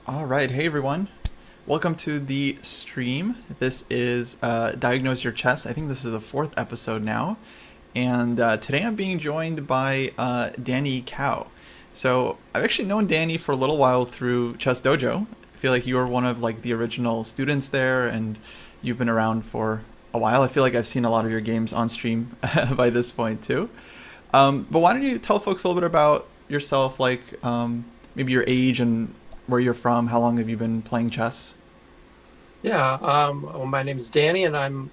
All right, hey everyone. Welcome to the stream. This is Diagnose Your Chess. I think this is the fourth episode now. And today I'm being joined by Danny Cow. So I've actually known Danny for a little while through Chess Dojo. I feel like you were one of like the original students there, and you've been around for a while. I feel like I've seen a lot of your games on stream by this point too. But why don't you tell folks a little bit about yourself, like maybe your age and where you're from? How long have you been playing chess? Yeah, well, my name is Danny, and I'm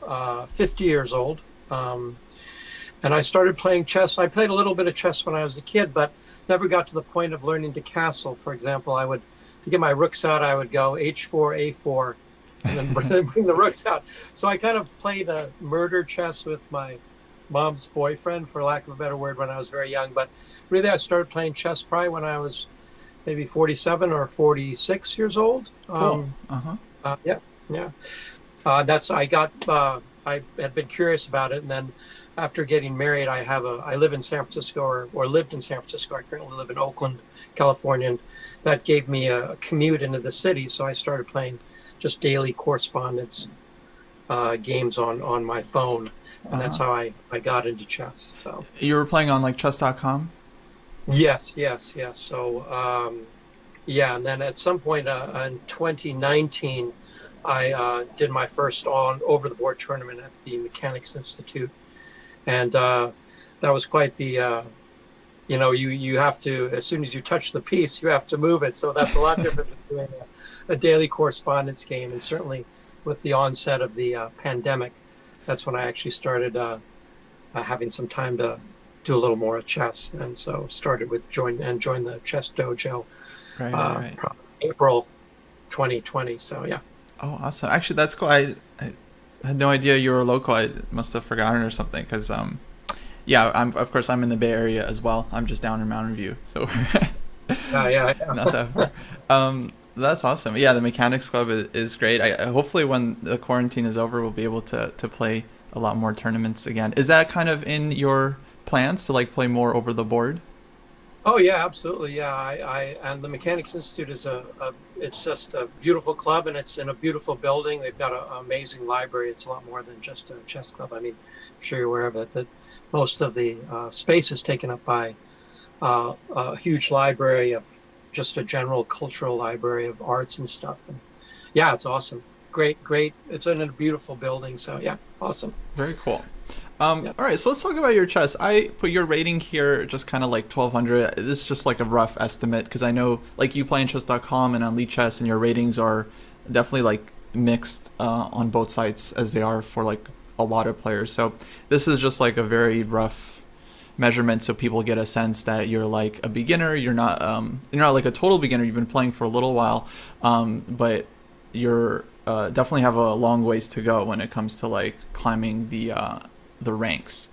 50 years old. And I started playing chess. I played a little bit of chess when I was a kid, but never got to the point of learning to castle. For example, to get my rooks out, I would go h4, a4, and then bring the rooks out. So I kind of played a murder chess with my mom's boyfriend, for lack of a better word, when I was very young. But really, I started playing chess probably when I was maybe 47 or 46 years old. Cool. Yeah, yeah. I had been curious about it, and then after getting married, I live in San Francisco, or lived in San Francisco. I currently live in Oakland, California, and that gave me a commute into the city. So I started playing just daily correspondence games on my phone, and that's how I got into chess. So You were playing on like chess.com? yes. So yeah, and then at some point in 2019, I did my first over-the-board tournament at the Mechanics Institute, and that was quite the you have to, as soon as you touch the piece, you have to move it. So that's a lot different than doing a daily correspondence game. And certainly with the onset of the pandemic, that's when I actually started having some time to do a little more of chess, and so started with join the chess dojo Right. probably April 2020. So yeah. Oh, awesome. Actually, that's cool. I had no idea you were local. I must have forgotten or something because, yeah, of course, I'm in the Bay Area as well. I'm just down in Mountain View. So Yeah. not that far. That's awesome. Yeah, the Mechanics Club is great. Hopefully when the quarantine is over, we'll be able to play a lot more tournaments again. Is that kind of in your plans to like play more over the board? Oh yeah, absolutely. Yeah, I and the Mechanics Institute is it's just a beautiful club, and it's in a beautiful building. They've got an amazing library. It's a lot more than just a chess club. I mean, I'm sure you're aware of it, that most of the space is taken up by a huge library of just a general cultural library of arts and stuff. And yeah, it's awesome. Great. It's in a beautiful building. So yeah, awesome. Very cool. Yeah. All right, so let's talk about your chess. I put your rating here just kind of like 1200. This is just like a rough estimate because I know like you play on chess.com and on Lead Chess, and your ratings are definitely like mixed on both sites as they are for like a lot of players. So this is just like a very rough measurement so people get a sense that you're like a beginner. You're not like a total beginner. You've been playing for a little while, but you're definitely have a long ways to go when it comes to like climbing the ranks.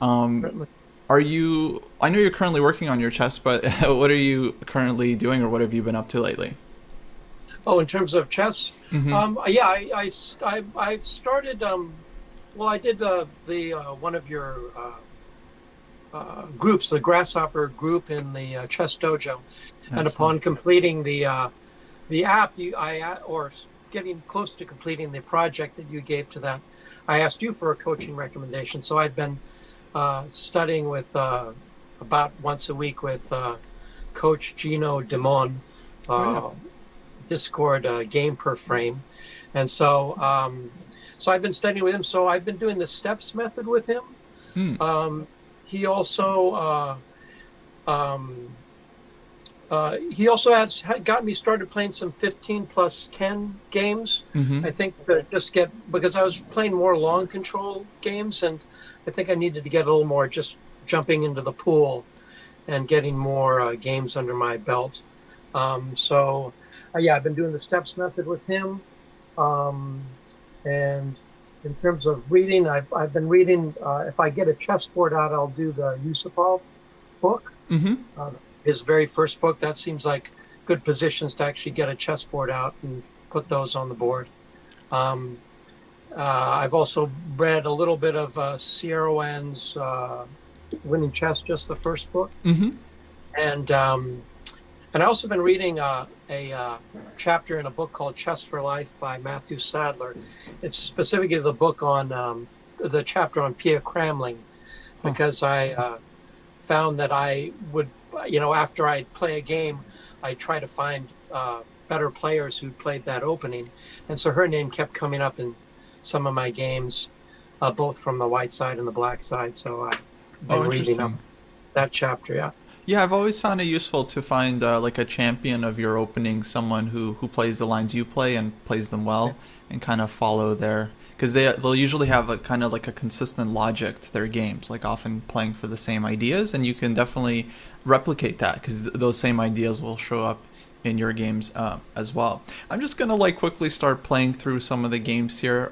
Certainly. I know you're currently working on your chess, but what are you currently doing, or what have you been up to lately? Oh, in terms of chess, yeah, I started. Well, I did the one of your groups, the Grasshopper group in the chess dojo, and upon completing the app, or getting close to completing the project that you gave to that, I asked you for a coaching recommendation. So I've been studying with about once a week with Coach Gino Dimon, Discord game per frame, and so I've been studying with him. So I've been doing the steps method with him. He also has got me started playing some 15+10 games. I think because I was playing more long control games, and I think I needed to get a little more just jumping into the pool and getting more games under my belt. So yeah, I've been doing the steps method with him. And in terms of reading, I've been reading, if I get a chessboard out, I'll do the Yusupov book. His very first book. That seems like good positions to actually get a chessboard out and put those on the board. I've also read a little bit of Sierra Winning Chess, just the first book. And And I also been reading a chapter in a book called Chess for Life by Matthew Sadler. It's specifically the book on the chapter on Pierre Cramling, because I found that I would, after I'd play a game, I try to find better players who played that opening. And so her name kept coming up in some of my games, both from the white side and the black side. So I've been reading up that chapter, yeah. Yeah, I've always found it useful to find like a champion of your opening, someone who plays the lines you play and plays them well, and kind of follow their, because they'll usually have a kind of like a consistent logic to their games, like often playing for the same ideas, and you can definitely replicate that because those same ideas will show up in your games as well. I'm just gonna like quickly start playing through some of the games here.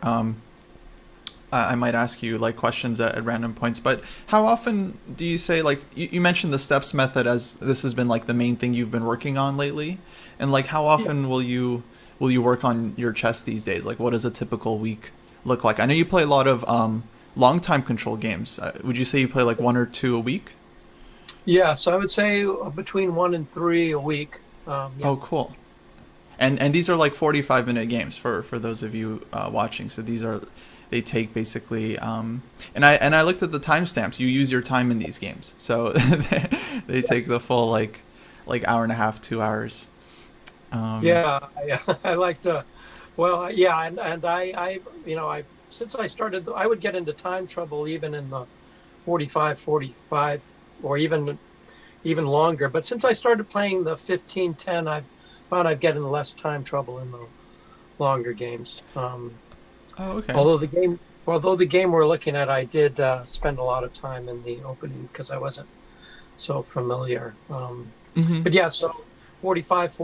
I might ask you like questions at random points, but how often do you say, like you mentioned the steps method as this has been like the main thing you've been working on lately, and like how often will you work on your chess these days? Like what does a typical week look like? I know you play a lot of long time control games. Would you say you play like 1 or 2 a week? Yeah, so I would say between 1 and 3 a week. Yeah. Oh, cool. And these are like 45-minute games for those of you watching. So they take basically and I looked at the timestamps. You use your time in these games, so they take the full like hour and a half, 2 hours. Yeah, I like to. Well, yeah, and I since I started, I would get into time trouble even in the 45, or even longer. But since I started playing the 15-10, I've found I've gotten less time trouble in the longer games. Oh, okay. Although the game we're looking at, I did spend a lot of time in the opening because I wasn't so familiar. But yeah, so 45,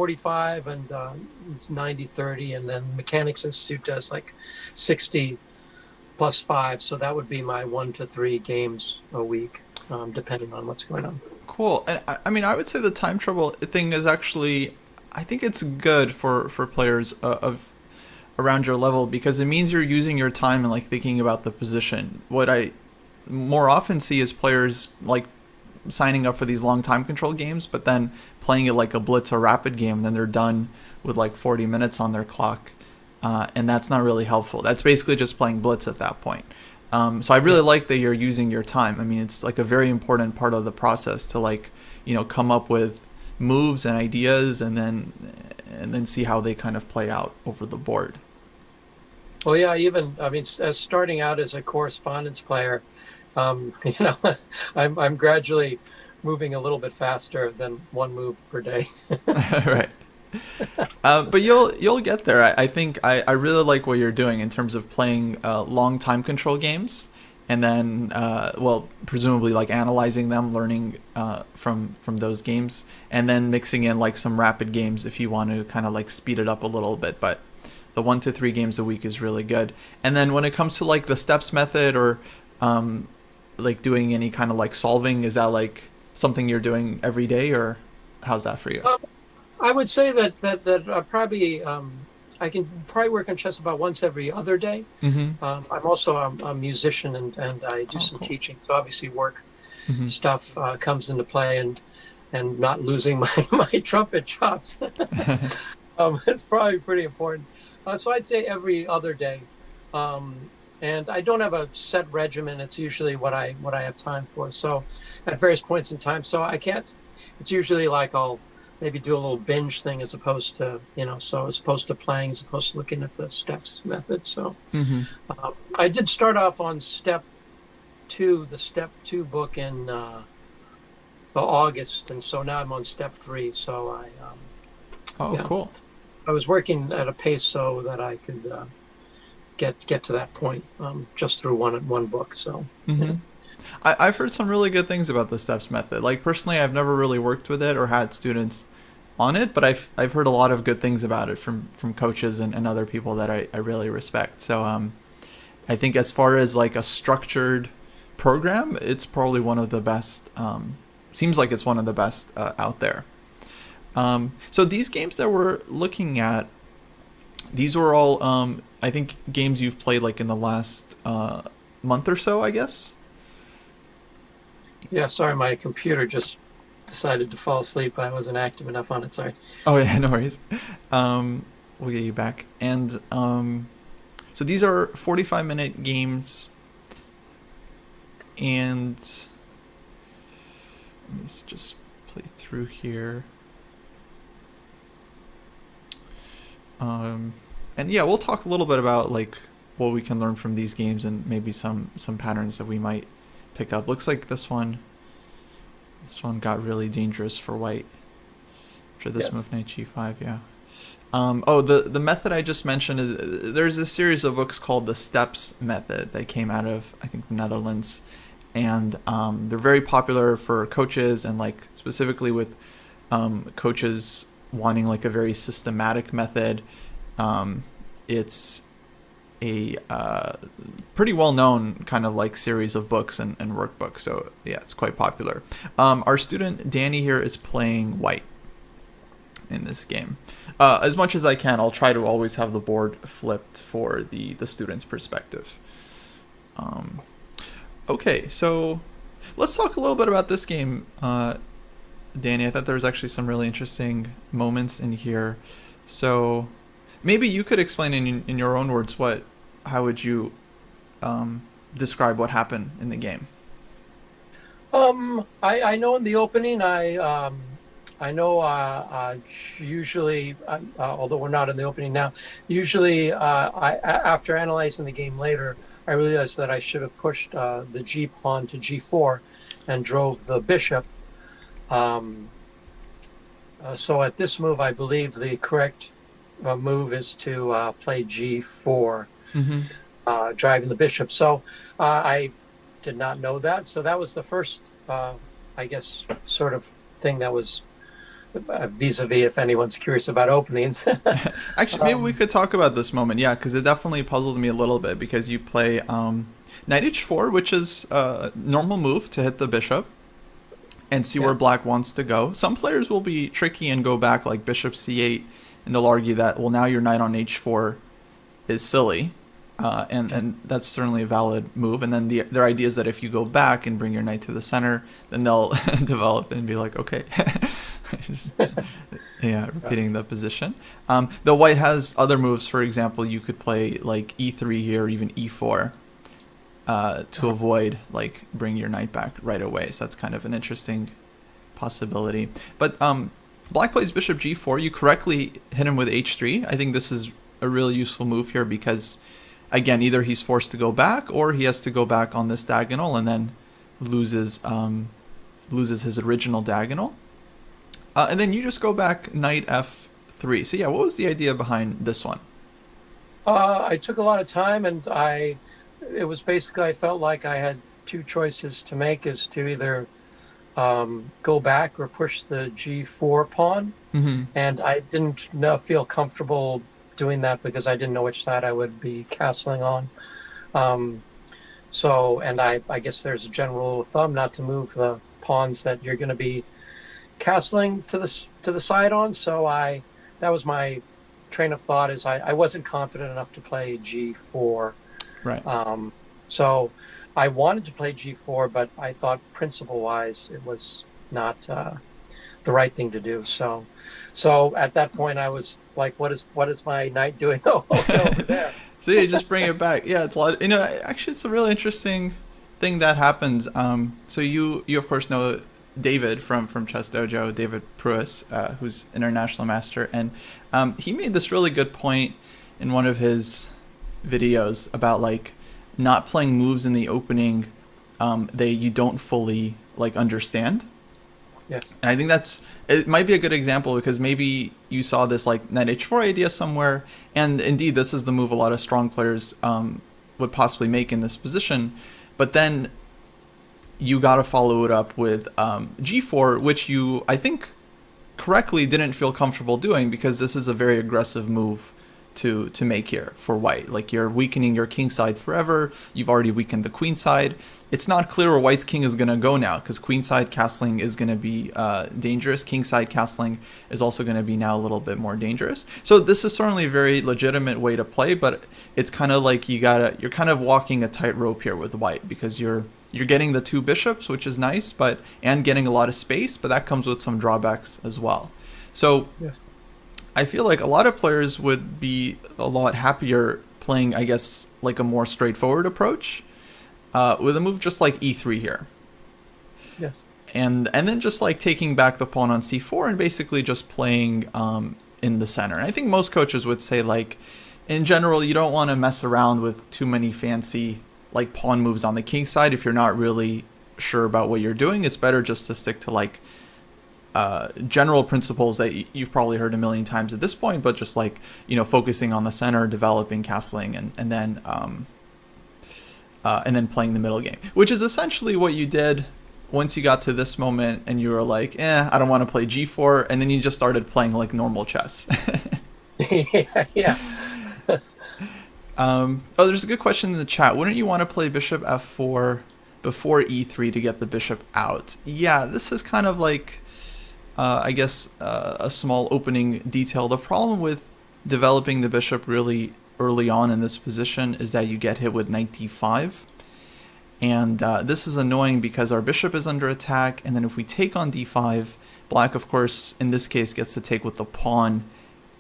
and 90-30, and then Mechanics Institute does like 60 plus 5. So that would be my 1 to 3 games a week, depending on what's going on. Cool. And I mean, I would say the time trouble thing is actually, I think it's good for players of around your level, because it means you're using your time and like thinking about the position. What I more often see is players like signing up for these long time control games, but then playing it like a blitz or rapid game, and then they're done with like 40 minutes on their clock, and that's not really helpful. That's basically just playing blitz at that point. So I really like that you're using your time. I mean, it's like a very important part of the process to like, come up with moves and ideas, and then see how they kind of play out over the board. Well, yeah, as starting out as a correspondence player, I'm gradually moving a little bit faster than one move per day. Right. But you'll get there. I think I really like what you're doing in terms of playing long time control games, and then presumably like analyzing them, learning from those games, and then mixing in like some rapid games if you want to kind of like speed it up a little bit. But the 1 to 3 games a week is really good. And then when it comes to like the steps method, or like doing any kind of like solving, is that like something you're doing every day, or how's that for you? I would say that probably I can probably work on chess about once every other day. Mm-hmm. I'm also a musician, and I do some teaching. So obviously work stuff comes into play, and not losing my trumpet chops. It's probably pretty important. So I'd say every other day. And I don't have a set regimen. It's usually what I have time for. So at various points in time. So I can't, it's usually like I'll maybe do a little binge thing as opposed to, so as opposed to playing, as opposed to looking at the steps method. So I did start off on step 2, the step 2 book in August. And so now I'm on step 3. So cool. I was working at a pace so that I could get to that point just through one book. So I've heard some really good things about the steps method. Like personally, I've never really worked with it or had students on it, but I've heard a lot of good things about it from coaches and other people that I really respect. So I think as far as like a structured program, it's probably one of the best. Seems like it's one of the best out there. So these games that we're looking at, these were all, I think, games you've played like in the last month or so, I guess. Yeah, sorry, my computer just decided to fall asleep. I wasn't active enough on it. Sorry. Oh yeah, no worries. We'll get you back. And so these are 45-minute games, and let's just play through here. And yeah, we'll talk a little bit about like what we can learn from these games and maybe some patterns that we might pick up. Looks like this one got really dangerous for white after this move, knight g5. Yeah. The method I just mentioned is there's a series of books called the Steps method that came out of, I think, the Netherlands, and they're very popular for coaches, and like specifically with coaches wanting like a very systematic method. It's a pretty well-known kind of like series of books and workbooks, so yeah, it's quite popular. Our student Danny here is playing white in this game. As much as I can, I'll try to always have the board flipped for the student's perspective. Okay, so let's talk a little bit about this game, Danny. I thought there was actually some really interesting moments in here. So maybe you could explain in your own words how would you describe what happened in the game? I know in the opening, I know usually, although we're not in the opening now, usually after analyzing the game later, I realized that I should have pushed the G pawn to G4 and drove the bishop. So at this move, I believe the correct move is to play G4, driving the bishop. So I did not know that. So that was the first, I guess, sort of thing that was vis-a-vis, if anyone's curious about openings. Actually, maybe we could talk about this moment, yeah, because it definitely puzzled me a little bit, because you play knight h4, which is a normal move to hit the bishop and see where black wants to go. Some players will be tricky and go back like bishop c8, and they'll argue that, well, now your knight on h4 is silly, and that's certainly a valid move. And then their idea is that if you go back and bring your knight to the center, then they'll develop and be like, okay. Just, repeating the position. The white has other moves. For example, you could play like e3 here, or even e4, to avoid like bring your knight back right away. So that's kind of an interesting possibility. But black plays bishop g4. You correctly hit him with h3. I think this is a really useful move here because, again, either he's forced to go back or he has to go back on this diagonal and then loses his original diagonal. And then you just go back knight f3. So yeah, what was the idea behind this one? I took a lot of time, and it was basically, I felt like I had two choices to make, is to either go back or push the g4 pawn. And I didn't feel comfortable doing that because I didn't know which side I would be castling on. So, and I guess there's a general rule of thumb not to move the pawns that you're going to be castling to the side on. So that was my train of thought, is I wasn't confident enough to play g4. Right. So I wanted to play g4, but I thought principle wise it was not the right thing to do. So at that point I was like, what is my knight doing over there? So you just bring it back. Yeah, it's a lot. Actually, it's a really interesting thing that happens. So you of course know David from Chess Dojo, David Pruis, who's international master, and he made this really good point in one of his videos about like not playing moves in the opening you don't fully like understand. Yes. And I think it might be a good example because maybe you saw this like knight h4 idea somewhere, and indeed this is the move a lot of strong players would possibly make in this position, but then you got to follow it up with g4, which you, I think, correctly didn't feel comfortable doing because this is a very aggressive move to make here for white. Like, you're weakening your king side forever. You've already weakened the queen side. It's not clear where white's king is going to go now because queen side castling is going to be dangerous. King side castling is also going to be now a little bit more dangerous. So this is certainly a very legitimate way to play, but it's kind of like you're kind of walking a tightrope here with white because you're you're getting the two bishops, which is nice, and getting a lot of space, but that comes with some drawbacks as well. So Yes. I feel like a lot of players would be a lot happier playing, I guess, like a more straightforward approach with a move just like e3 here. Yes. And then just like taking back the pawn on c4 and basically just playing in the center. And I think most coaches would say, like, in general, you don't want to mess around with too many fancy like pawn moves on the king side if you're not really sure about what you're doing. It's better just to stick to like general principles that you've probably heard a million times at this point, but just like, you know, focusing on the center, developing, castling, and then playing the middle game, which is essentially what you did once you got to this moment and you were like, I don't want to play g4, and then you just started playing like normal chess. Yeah. There's a good question in the chat. Wouldn't you want to play bishop f4 before e3 to get the bishop out? Yeah, this is kind of like, I guess, a small opening detail. The problem with developing the bishop really early on in this position is that you get hit with knight d5. And this is annoying because our bishop is under attack, and then if we take on d5, black, of course, in this case, gets to take with the pawn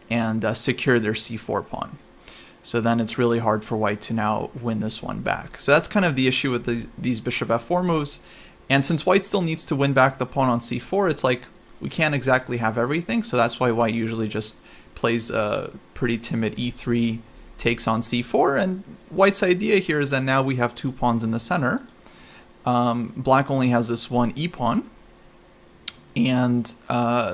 and secure their c4 pawn. So then it's really hard for white to now win this one back. So that's kind of the issue with these bishop f4 moves. And since white still needs to win back the pawn on c4, it's like we can't exactly have everything. So that's why white usually just plays a pretty timid e3, takes on c4. And white's idea here is that now we have two pawns in the center. Black only has this one e-pawn. And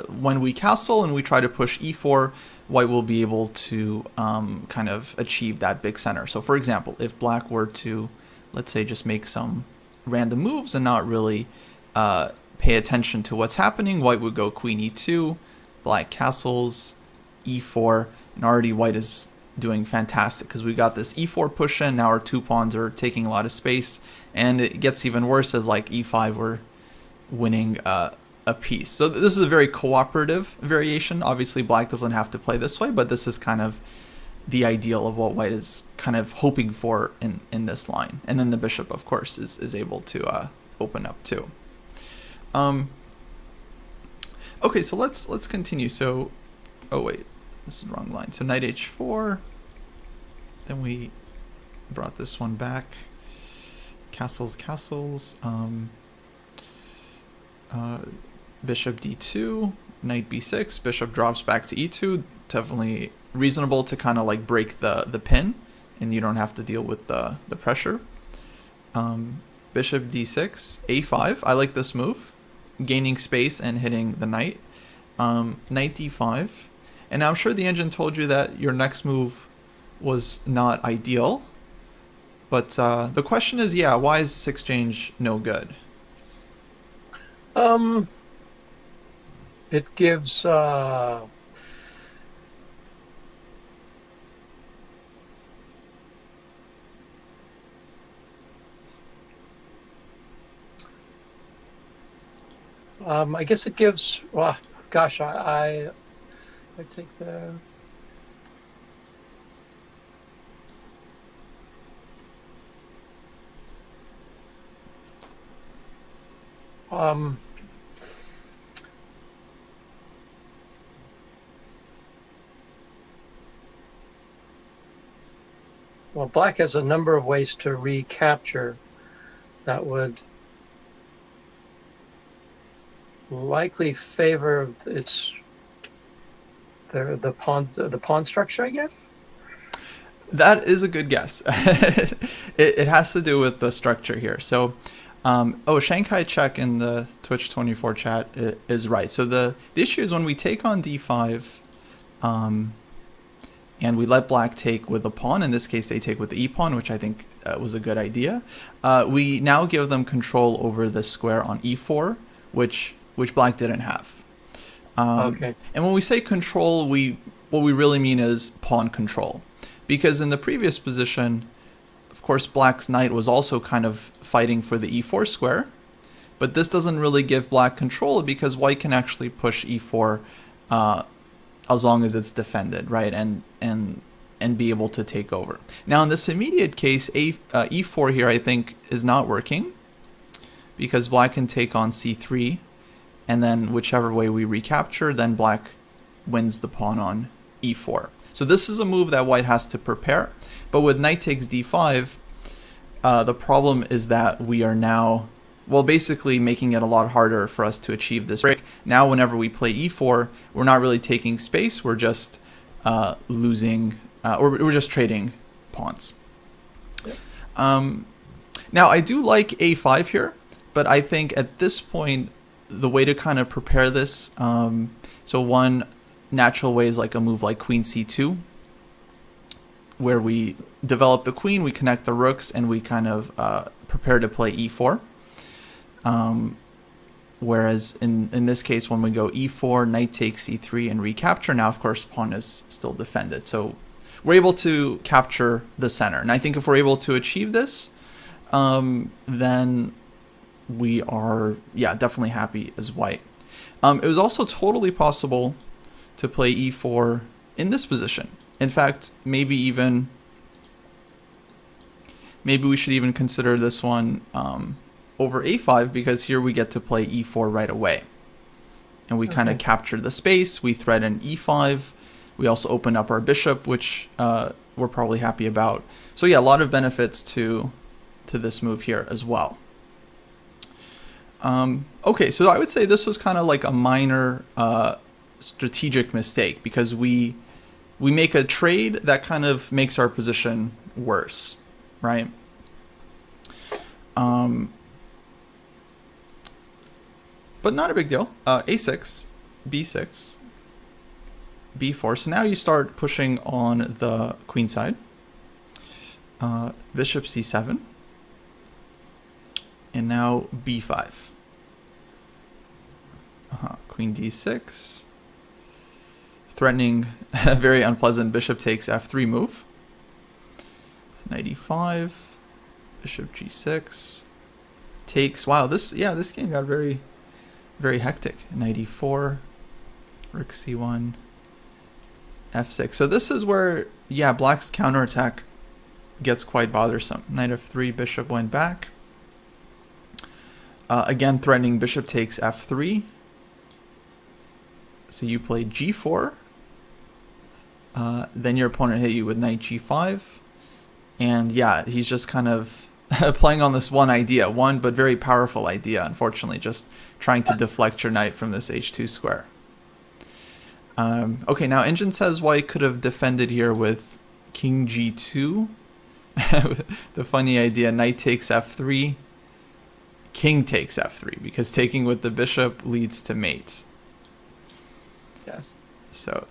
when we castle and we try to push e4, white will be able to kind of achieve that big center. So for example, if black were to, let's say, just make some random moves and not really pay attention to what's happening, white would go queen e2, black castles, e4, and already white is doing fantastic because we got this e4 push in. Now our two pawns are taking a lot of space, and it gets even worse as like e5 we're winning a piece. So this is a very cooperative variation. Obviously black doesn't have to play this way, but this is kind of the ideal of what white is kind of hoping for in this line. And then the bishop, of course, is able to open up too. Okay, so let's continue. So, oh wait, this is the wrong line. So knight h4, then we brought this one back. Castles, bishop d2, knight b6, bishop drops back to e2. Definitely reasonable to kind of like break the pin, and you don't have to deal with the pressure. Bishop d6, a5. I like this move, gaining space and hitting the knight. Knight d5. And now I'm sure the engine told you that your next move was not ideal. But the question is, yeah, why is this exchange no good? It gives I guess it gives, well, gosh, I take the well, black has a number of ways to recapture that would likely favor its the pawn structure, I guess. That is a good guess. It has to do with the structure here. So, Shanghai Check in the Twitch 24 chat is right. So the issue is when we take on d5, and we let black take with the pawn. In this case, they take with the e-pawn, which I think was a good idea. We now give them control over the square on e4, which black didn't have. Okay. And when we say control, what we really mean is pawn control. Because in the previous position, of course, black's knight was also kind of fighting for the e4 square. But this doesn't really give black control because white can actually push e4 as long as it's defended, right? And be able to take over. Now, in this immediate case, e4 here, I think, is not working. because black can take on c3, and then whichever way we recapture, then black wins the pawn on e4. So this is a move that white has to prepare. But with knight takes d5, the problem is that we are now, well, basically making it a lot harder for us to achieve this break. Now whenever we play e4, we're not really taking space, we're just losing, or we're just trading pawns. Now I do like a5 here, but I think at this point, the way to kind of prepare this, so one natural way is like a move like queen c2, where we develop the queen, we connect the rooks, and we kind of prepare to play e4. Whereas in this case, when we go e4, knight takes e3, and recapture, now of course pawn is still defended. So we're able to capture the center. And I think if we're able to achieve this, then we are, yeah, definitely happy as white. It was also totally possible to play e4 in this position. In fact, maybe we should even consider this one over a5, because here we get to play e4 right away. And we kind of capture the space, we thread in e5, we also open up our bishop, which we're probably happy about. So yeah, a lot of benefits to this move here as well. Okay, so I would say this was kind of like a minor strategic mistake, because we make a trade that kind of makes our position worse, right? But not a big deal. A6, b6, b4. So now you start pushing on the queen side. Bishop c7. And now b5. Queen d6. Threatening a very unpleasant bishop takes f3 move. So knight e5. Bishop g6. Takes. Wow, this game got very, very hectic. Knight e4. Rook c1. f6. So this is where, yeah, black's counterattack gets quite bothersome. Knight f3, bishop went back. Again, threatening bishop takes f3. So you play g4. Then your opponent hit you with knight g5. And yeah, he's just kind of playing on this one idea, one but very powerful idea, unfortunately, just trying to deflect your knight from this h2 square. Okay, now Engine says white could have defended here with king g2. The funny idea, knight takes f3, king takes f3, because taking with the bishop leads to mate. Yes. So,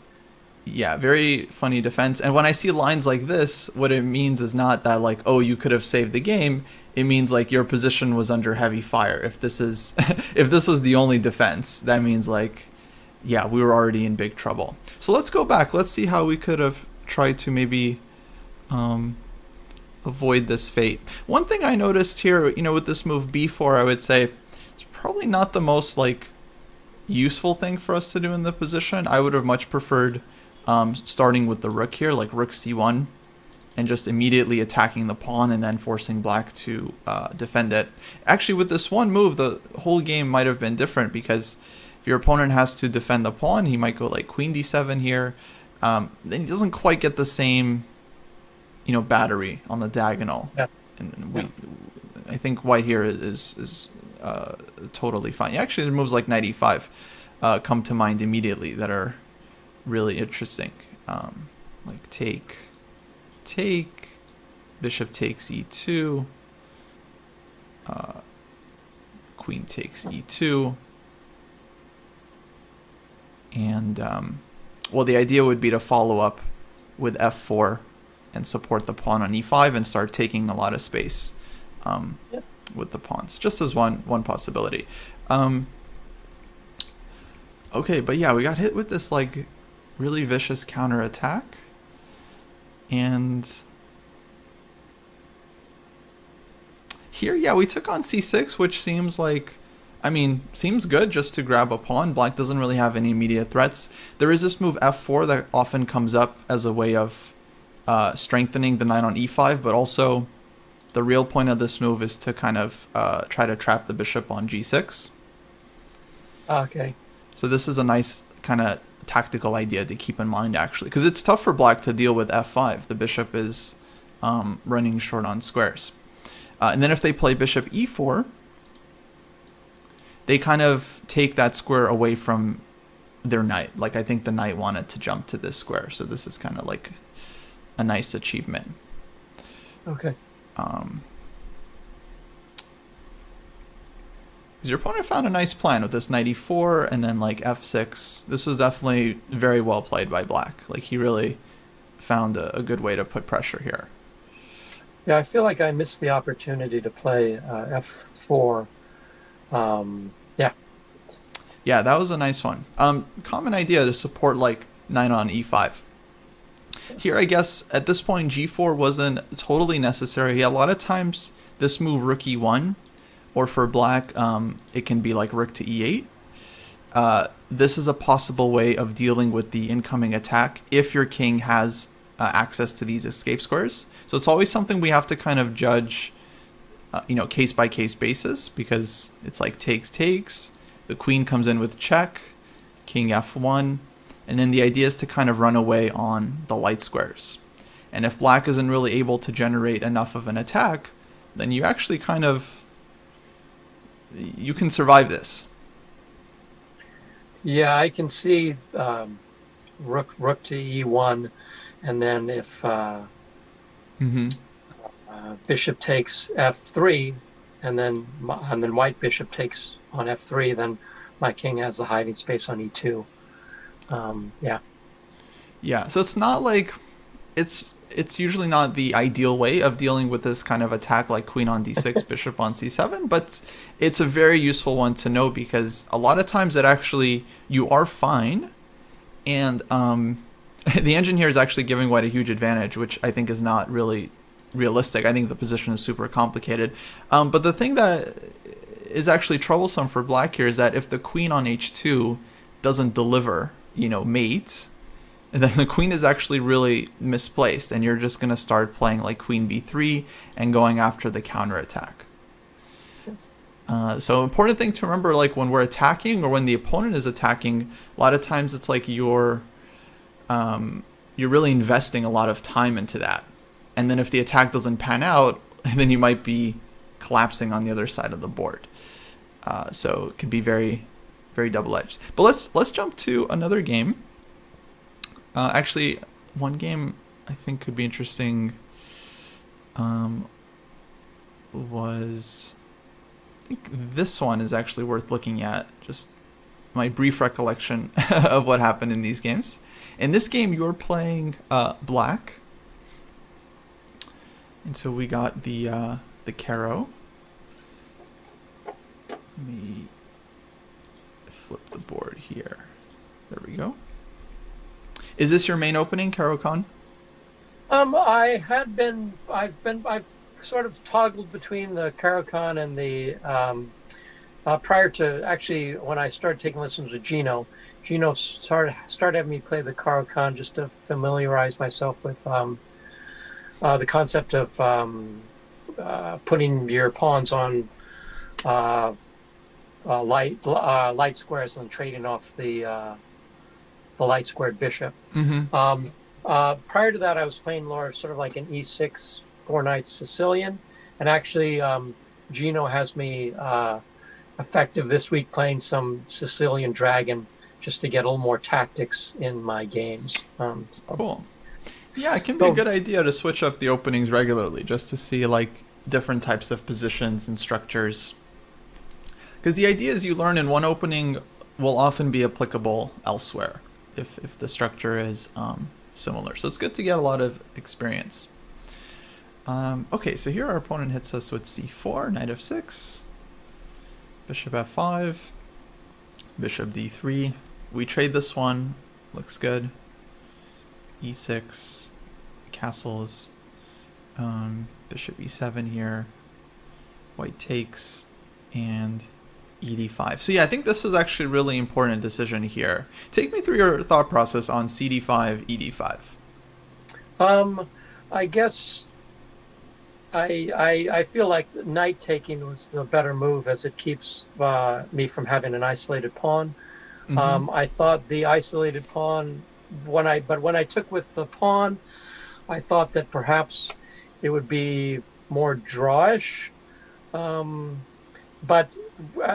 yeah, very funny defense. And when I see lines like this, what it means is not that like, oh, you could have saved the game. It means like your position was under heavy fire. If this is, if this was the only defense, that means like, yeah, we were already in big trouble. So let's go back. Let's see how we could have tried to maybe avoid this fate. One thing I noticed here, you know, with this move b4, I would say it's probably not the most like useful thing for us to do in the position. I would have much preferred starting with the rook here, like rook c1, and just immediately attacking the pawn and then forcing black to defend it. Actually, with this one move, the whole game might have been different, because if your opponent has to defend the pawn, he might go like queen d7 here. Then he doesn't quite get the same, you know, battery on the diagonal. Yeah. And I think white here is totally fine. Actually, the moves like knight e5 come to mind immediately that are really interesting. Like take, bishop takes e2, queen takes e2, and well, the idea would be to follow up with f4 and support the pawn on e5 and start taking a lot of space with the pawns, just as one possibility. Okay, but yeah, we got hit with this like really vicious counterattack, and here, yeah, we took on c6, which seems like, I mean, seems good just to grab a pawn. Black doesn't really have any immediate threats. There is this move f4 that often comes up as a way of strengthening the knight on e5, but also The real point of this move is to kind of try to trap the bishop on g6. Okay. So this is a nice kind of tactical idea to keep in mind, actually, because it's tough for black to deal with f5. The bishop is running short on squares. And then if they play bishop e4, they kind of take that square away from their knight. Like, I think the knight wanted to jump to this square, so this is kind of like a nice achievement. Okay. Your opponent found a nice plan with this knight e4 and then like f6. This was definitely very well played by black. Like, he really found a good way to put pressure here. Yeah, I feel like I missed the opportunity to play f4. Yeah. Yeah, that was a nice one. Common idea to support like knight on e5. Here, I guess, at this point, g4 wasn't totally necessary. A lot of times, this move, rook e1, or for black, it can be like rook to e8. This is a possible way of dealing with the incoming attack if your king has access to these escape squares. So it's always something we have to kind of judge, case-by-case basis, because it's like takes. The queen comes in with check, king f1, and then the idea is to kind of run away on the light squares. And if black isn't really able to generate enough of an attack, then you actually you can survive this. Yeah, I can see rook to e1, and then if bishop takes f3, and then white bishop takes on f3, then my king has the hiding space on e2. Yeah, so it's not like it's usually not the ideal way of dealing with this kind of attack, like queen on d6, bishop on c7, but it's a very useful one to know, because a lot of times you are fine, and the engine here is actually giving white a huge advantage, which I think is not really realistic. I think the position is super complicated. But the thing that is actually troublesome for black here is that if the queen on h2 doesn't deliver, mate, and then the queen is actually really misplaced, and you're just going to start playing like queen b3 and going after the counterattack. Yes. So important thing to remember, like when we're attacking or when the opponent is attacking, a lot of times it's like you're really investing a lot of time into that. And then if the attack doesn't pan out, then you might be collapsing on the other side of the board. So it can be very, very double-edged. But let's jump to another game. Actually, one game I think could be interesting was... I think this one is actually worth looking at. Just my brief recollection of what happened in these games. In this game, you're playing black. And so we got the Caro. Let me flip the board here. There we go. Is this your main opening, Caro Khan? I've sort of toggled between the Caro-Kann and the prior to, actually, when I started taking lessons with Gino started having me play the Caro-Kann just to familiarize myself with the concept of putting your pawns on light squares and trading off the light squared bishop. Mm-hmm. Prior to that, I was playing more sort of like an e6 four knights Sicilian, and actually Gino has me effective this week playing some Sicilian dragon just to get a little more tactics in my games. Cool. Yeah, it can be a good idea to switch up the openings regularly just to see like different types of positions and structures. Because the idea is you learn in one opening will often be applicable elsewhere if the structure is similar. So it's good to get a lot of experience. Okay, so here our opponent hits us with c4, knight f6, bishop f5, bishop d3. We trade this one, looks good. e6, castles, bishop e7 here, white takes, and ed5. So yeah, I think this was actually a really important decision here. Take me through your thought process on cd5, ed5. I guess I feel like knight taking was the better move, as it keeps me from having an isolated pawn. Hmm. I thought the isolated pawn when I took with the pawn, I thought that perhaps it would be more drawish. Um, but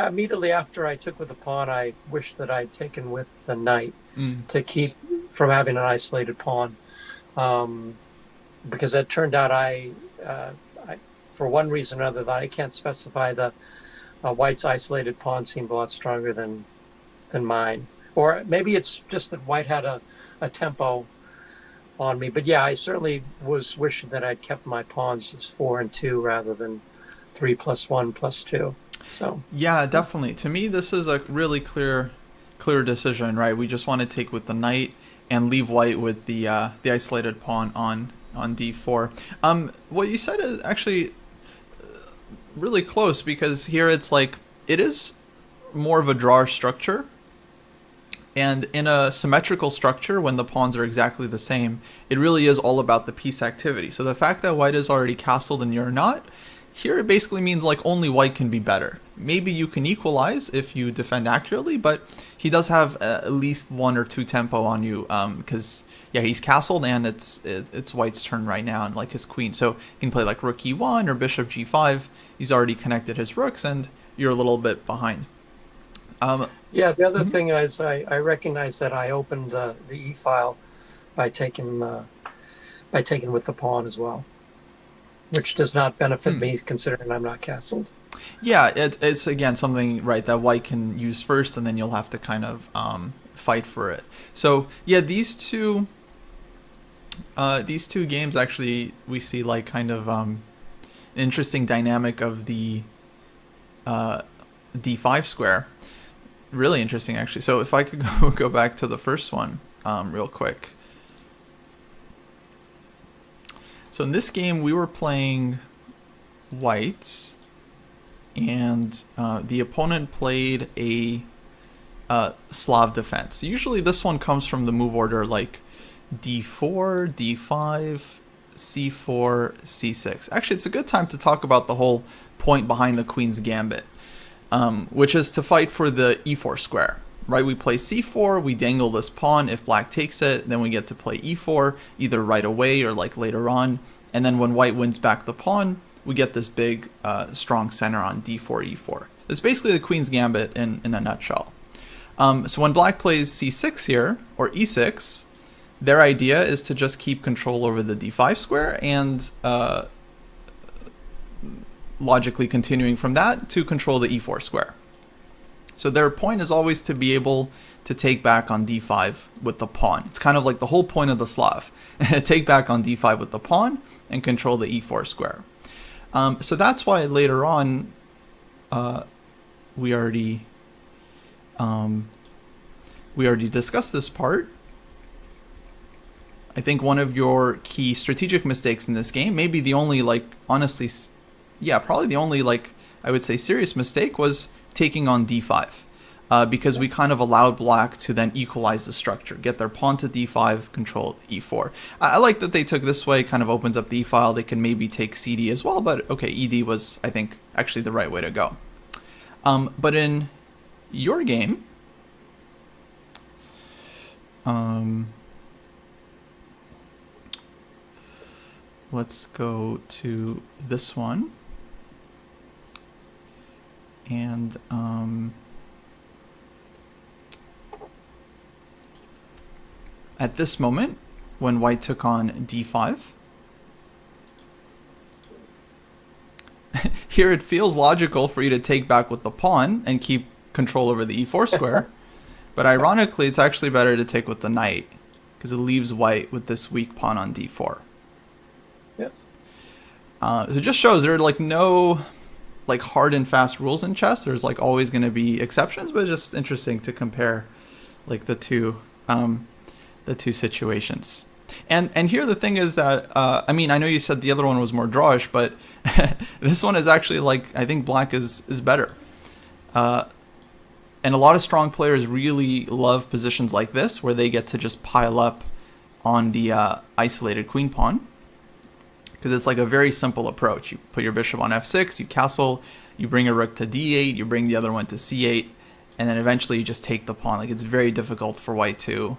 immediately after I took with the pawn, I wished that I'd taken with the knight Mm. to keep from having an isolated pawn. Um, because it turned out for one reason or another, that I can't specify, the white's isolated pawn seemed a lot stronger than mine. Or maybe it's just that white had a tempo on me. But yeah, I certainly was wishing that I'd kept my pawns as 4 and 2 rather than 3 plus 1 plus 2. So Yeah, definitely. To me, this is a really clear decision, right? We just want to take with the knight and leave white with the isolated pawn on d4. What you said is actually really close, because here it's like it is more of a drawer structure. And in a symmetrical structure, when the pawns are exactly the same, it really is all about the piece activity. So the fact that white is already castled and you're not, here it basically means like only white can be better. Maybe you can equalize if you defend accurately, but he does have at least 1 or 2 tempo on you, because yeah, he's castled and it's white's turn right now, and like his queen. So he can play like rook e1 or bishop g5. He's already connected his rooks, and you're a little bit behind. yeah, the other Mhm. thing is I recognize that I opened the e file by taking with the pawn as well, which does not benefit Hmm. me considering I'm not castled. Yeah, it's again something, right, that white can use first, and then you'll have to kind of fight for it. So yeah, these two games actually, we see like kind of interesting dynamic of the uh, d5 square. Really interesting, actually. So if I could go back to the first one real quick. So in this game, we were playing white, and the opponent played a Slav defense. Usually this one comes from the move order like d4, d5, c4, c6. Actually, it's a good time to talk about the whole point behind the Queen's Gambit, which is to fight for the e4 square. Right, we play c4, we dangle this pawn. If black takes it, then we get to play e4, either right away or like later on. And then when white wins back the pawn, we get this big, strong center on d4, e4. That's basically the Queen's Gambit in a nutshell. So when black plays c6 here, or e6, their idea is to just keep control over the d5 square, and logically continuing from that to control the e4 square. So their point is always to be able to take back on d5 with the pawn. It's kind of like the whole point of the Slav. Take back on d5 with the pawn and control the e4 square. So that's why later on we already discussed this part. I think one of your key strategic mistakes in this game, maybe the only, like, honestly, yeah, probably the only, like, I would say serious mistake, was taking on d5, because we kind of allowed black to then equalize the structure, get their pawn to d5, control e4. I like that they took this way, kind of opens up the e-file. They can maybe take cd as well, but okay, ed was, I think, actually the right way to go. But in your game, let's go to this one. And at this moment, when white took on d5, here it feels logical for you to take back with the pawn and keep control over the e4 square. But ironically, it's actually better to take with the knight, because it leaves white with this weak pawn on d4. Yes. So it just shows there are like no like hard and fast rules in chess. There's like always going to be exceptions, but it's just interesting to compare like the two situations. And here the thing is that I mean, I know you said the other one was more drawish, but this one is actually, like, I think black is better. And a lot of strong players really love positions like this, where they get to just pile up on the isolated queen pawn. because it's like a very simple approach. You put your bishop on f6, you castle, you bring a rook to d8, you bring the other one to c8, and then eventually you just take the pawn. Like, it's very difficult for white to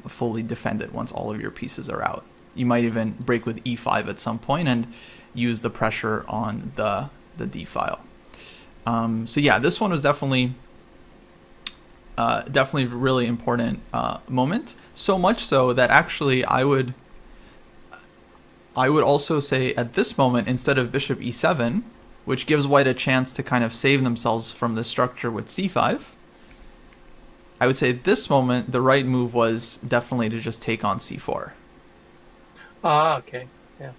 fully defend it once all of your pieces are out. You might even break with e5 at some point and use the pressure on the d file. So yeah, this one was definitely a really important moment. So much so that actually I would also say at this moment, instead of bishop e7, which gives white a chance to kind of save themselves from the structure with c5, I would say at this moment the right move was definitely to just take on c4. Ah, okay. Yeah.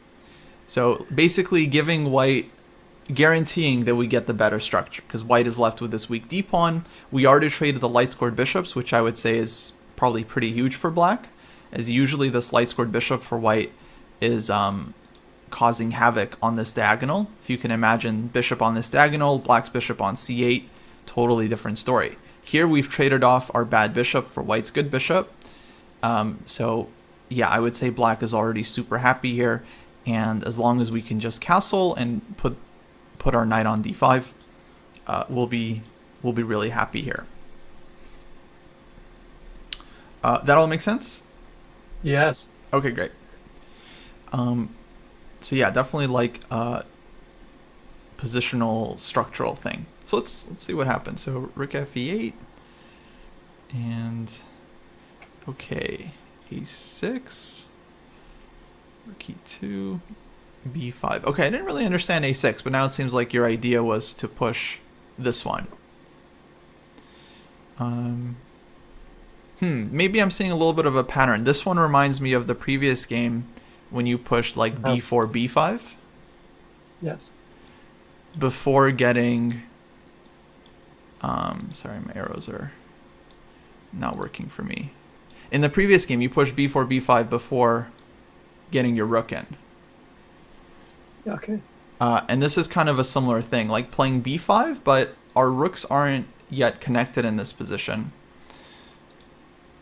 So basically guaranteeing that we get the better structure, because white is left with this weak d pawn. We already traded the light scored bishops, which I would say is probably pretty huge for black, as usually this light scored bishop for white is causing havoc on this diagonal. If you can imagine bishop on this diagonal, black's bishop on c8, totally different story. Here we've traded off our bad bishop for white's good bishop. So yeah, I would say black is already super happy here, and as long as we can just castle and put our knight on d5, we'll be really happy here. That all makes sense? Yes. Okay, great. So yeah, definitely like a positional structural thing. So let's see what happens. So rook f8, and okay, a6, rook e2, b5. Okay, I didn't really understand a6, but now it seems like your idea was to push this one. Maybe I'm seeing a little bit of a pattern. This one reminds me of the previous game when you pushed like b4, b5. Yes. Before getting... sorry, my arrows are not working for me. In the previous game, you pushed b4, b5 before getting your rook in. Okay. And this is kind of a similar thing, like playing b5, but our rooks aren't yet connected in this position.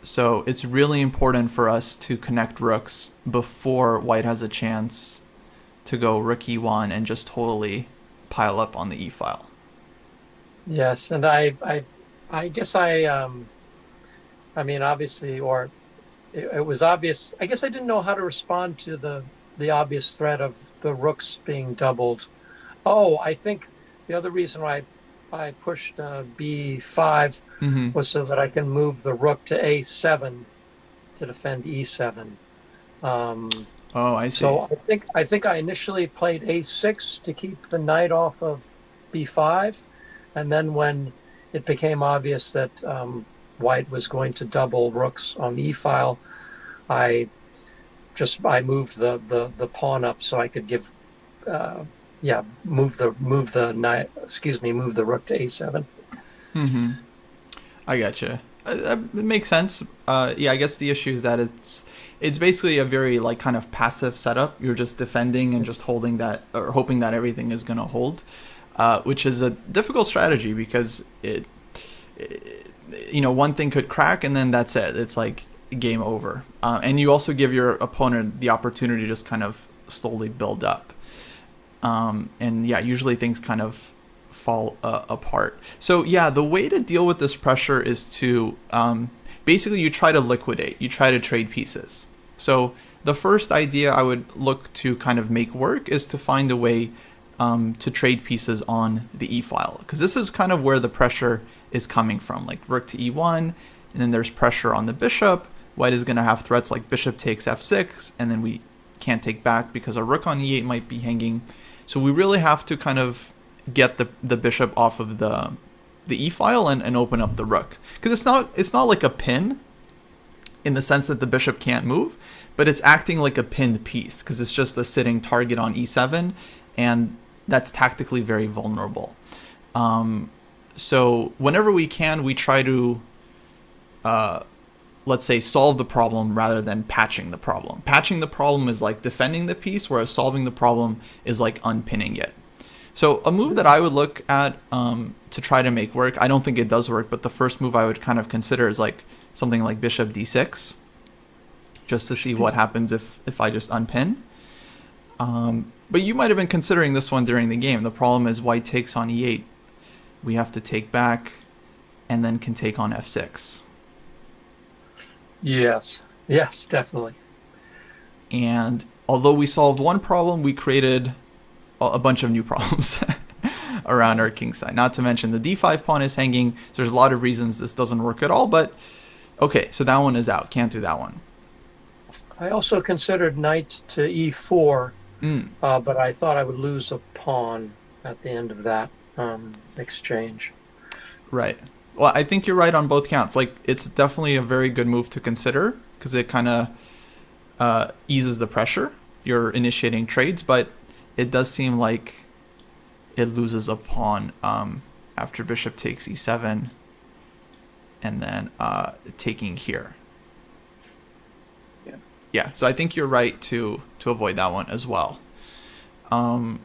So it's really important for us to connect rooks before white has a chance to go rook e1 and just totally pile up on the e file. Yes, and I guess I mean, obviously, or it was obvious. I guess I didn't know how to respond to the obvious threat of the rooks being doubled. Oh, I think the other reason why I pushed b5 was so that I can move the rook to a7 to defend e7. Oh, I see. So I think I initially played a6 to keep the knight off of b5, and then when it became obvious that white was going to double rooks on the e file, I moved the pawn up so I could give move the rook to a7. I gotcha. It makes sense. Yeah, I guess the issue is that it's basically a very like kind of passive setup. You're just defending and just holding that, or hoping that everything is going to hold, which is a difficult strategy because it one thing could crack and then that's it. It's like game over. And you also give your opponent the opportunity to just kind of slowly build up. And yeah, usually things kind of fall apart. So yeah, the way to deal with this pressure is to basically you try to liquidate, you try to trade pieces. So the first idea I would look to kind of make work is to find a way to trade pieces on the e file, because this is kind of where the pressure is coming from, like rook to e1, and then there's pressure on the bishop. White is going to have threats like bishop takes f6, and then we can't take back because a rook on e8 might be hanging. So we really have to kind of get the bishop off of the e file and open up the rook, because it's not like a pin in the sense that the bishop can't move, but it's acting like a pinned piece because it's just a sitting target on e7, and that's tactically very vulnerable. So whenever we can, we try to let's say solve the problem rather than patching the problem. Patching the problem is like defending the piece, whereas solving the problem is like unpinning it. So a move that I would look at to try to make work, I don't think it does work, but the first move I would kind of consider is like something like bishop d6, just to see what happens if I just unpin. But you might have been considering this one during the game. The problem is white takes on e8. We have to take back and then can take on f6. Yes. Yes, definitely. And although we solved one problem, we created a bunch of new problems around our king side. Not to mention the d5 pawn is hanging. So there's a lot of reasons this doesn't work at all. But okay, so that one is out. Can't do that one. I also considered knight to e4, but I thought I would lose a pawn at the end of that exchange. Right. Well, I think you're right on both counts. Like, it's definitely a very good move to consider because it kind of eases the pressure. You're initiating trades, but it does seem like it loses a pawn after bishop takes e7 and then taking here. Yeah, so I think you're right to avoid that one as well. So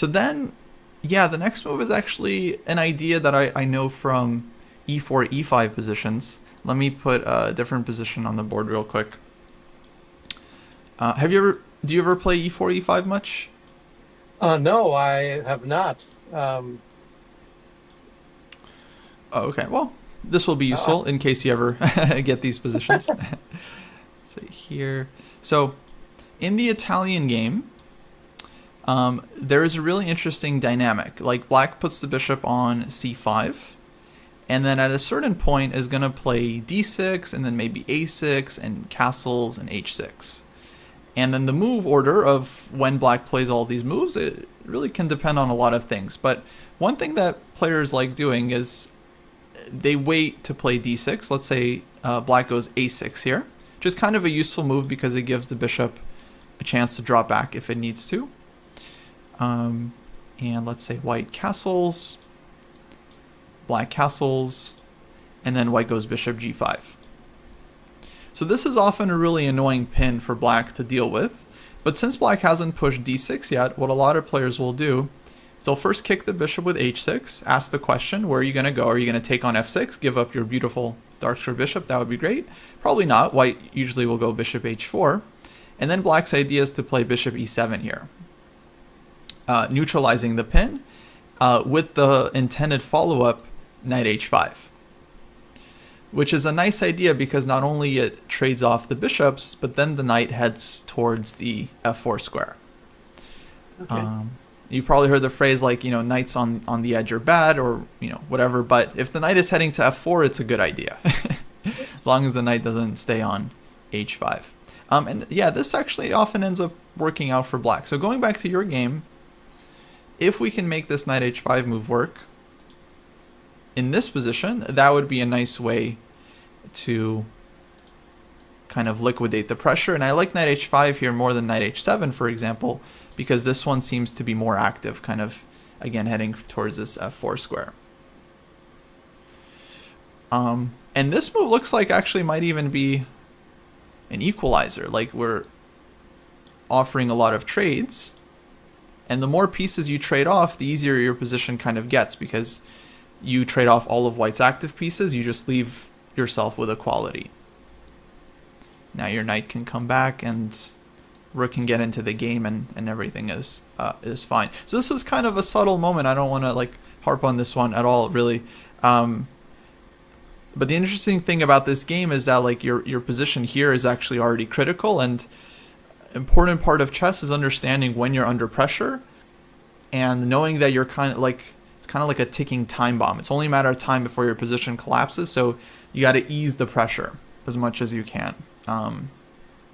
then, yeah, the next move is actually an idea that I know from e4, e5 positions. Let me put a different position on the board real quick. Do you ever play e4, e5 much? No, I have not. Oh, okay, well, this will be useful in case you ever get these positions. See here. So in the Italian game, there is a really interesting dynamic. Like, black puts the bishop on c5, and then at a certain point is going to play d6 and then maybe a6 and castles and h6. And then the move order of when black plays all these moves, it really can depend on a lot of things. But one thing that players like doing is they wait to play d6. Let's say black goes a6 here. Just kind of a useful move because it gives the bishop a chance to drop back if it needs to. And let's say white castles, black castles, and then white goes bishop g5. So this is often a really annoying pin for black to deal with. But since black hasn't pushed d6 yet, what a lot of players will do is they'll first kick the bishop with h6, ask the question, where are you going to go? Are you going to take on f6, give up your beautiful dark square bishop? That would be great. Probably not. White usually will go bishop h4. And then black's idea is to play bishop e7 here, neutralizing the pin with the intended follow-up knight h5, which is a nice idea because not only it trades off the bishops, but then the knight heads towards the f4 square. Okay. You've probably heard the phrase like, knights on the edge are bad, or, whatever. But if the knight is heading to f4, it's a good idea. As long as the knight doesn't stay on h5. And yeah, this actually often ends up working out for black. So going back to your game, if we can make this knight h5 move work in this position, that would be a nice way to kind of liquidate the pressure. And I like knight h5 here more than knight h7, for example, because this one seems to be more active, kind of, again, heading towards this f4 square. And this move looks like actually might even be an equalizer. Like, we're offering a lot of trades, and the more pieces you trade off, the easier your position kind of gets, because you trade off all of white's active pieces, you just leave yourself with equality. Now your knight can come back and rook can get into the game, and everything is fine. So this was kind of a subtle moment. I don't want to harp on this one at all, really. But the interesting thing about this game is that your position here is actually already critical, and important part of chess is understanding when you're under pressure and knowing that you're kind of it's kind of like a ticking time bomb. It's only a matter of time before your position collapses, so you got to ease the pressure as much as you can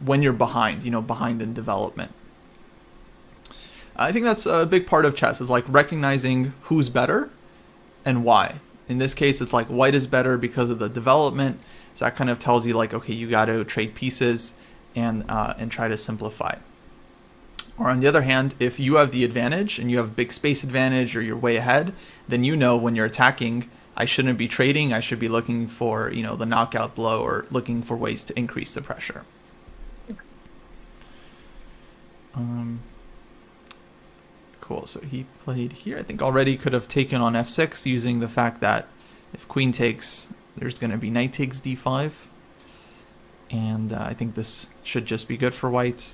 when you're behind in development. I think that's a big part of chess, is recognizing who's better and why. In this case, it's white is better because of the development, so that kind of tells you okay, you got to trade pieces and try to simplify. Or on the other hand, if you have the advantage and you have big space advantage, or you're way ahead, then when you're attacking, I shouldn't be trading. I should be looking for the knockout blow, or looking for ways to increase the pressure. Cool. So he played here. I think already could have taken on f6 using the fact that if queen takes, there's going to be knight takes d5. And I think this should just be good for white.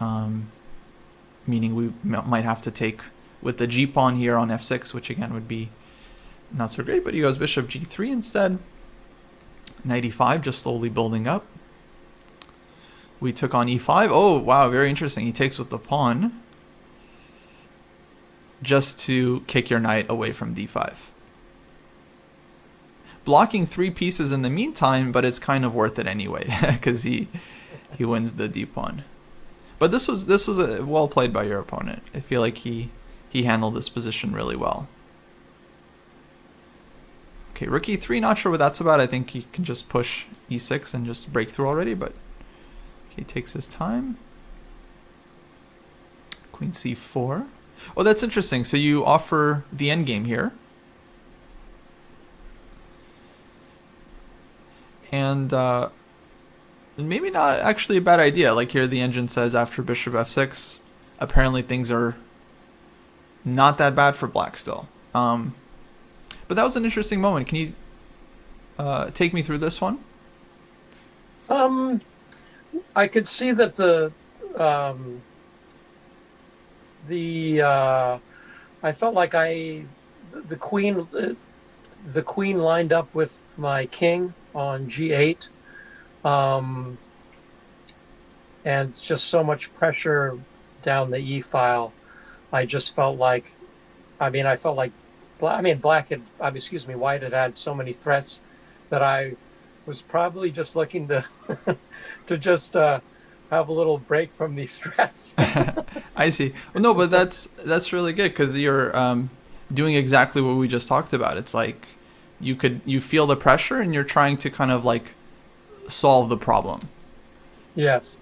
meaning we might have to take with the g pawn here on f6, which again would be not so great, but he goes bishop g3 instead. Knight e5, just slowly building up. We took on e5. Oh, wow, very interesting. He takes with the pawn just to kick your knight away from d5. Blocking 3 pieces in the meantime, but it's kind of worth it anyway because he wins the d pawn. But this was well played by your opponent. I feel like he handled this position really well. Okay, rook e3, not sure what that's about. I think he can just push e6 and just break through already, but okay, takes his time. Queen c4. Oh, that's interesting. So you offer the endgame here. And maybe not actually a bad idea. Like here the engine says after bishop f6, apparently things are not that bad for black still. But that was an interesting moment. Can you take me through this one? I could see that I felt like the queen lined up with my king on g8, and just so much pressure down the e file. I just felt like, white had so many threats that I was probably just looking to to just have a little break from the stress. I see. Well, no, but that's really good because you're doing exactly what we just talked about. It's like you feel the pressure and you're trying to kind of like solve the problem. Yes.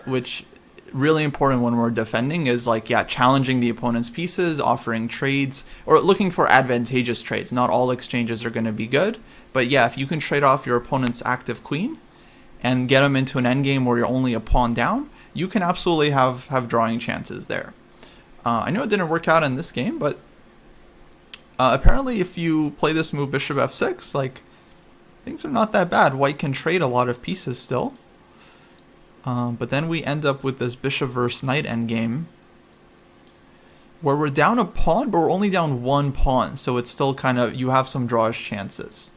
Which really important when we're defending is like, challenging the opponent's pieces, offering trades, or looking for advantageous trades. Not all exchanges are going to be good, but if you can trade off your opponent's active queen and get them into an endgame where you're only a pawn down, you can absolutely have drawing chances there. I know it didn't work out in this game, but apparently if you play this move bishop f6, like things are not that bad. White can trade a lot of pieces still. But then we end up with this bishop versus knight endgame where we're down a pawn, but we're only down 1 pawn. So it's still kind of, you have some drawish chances.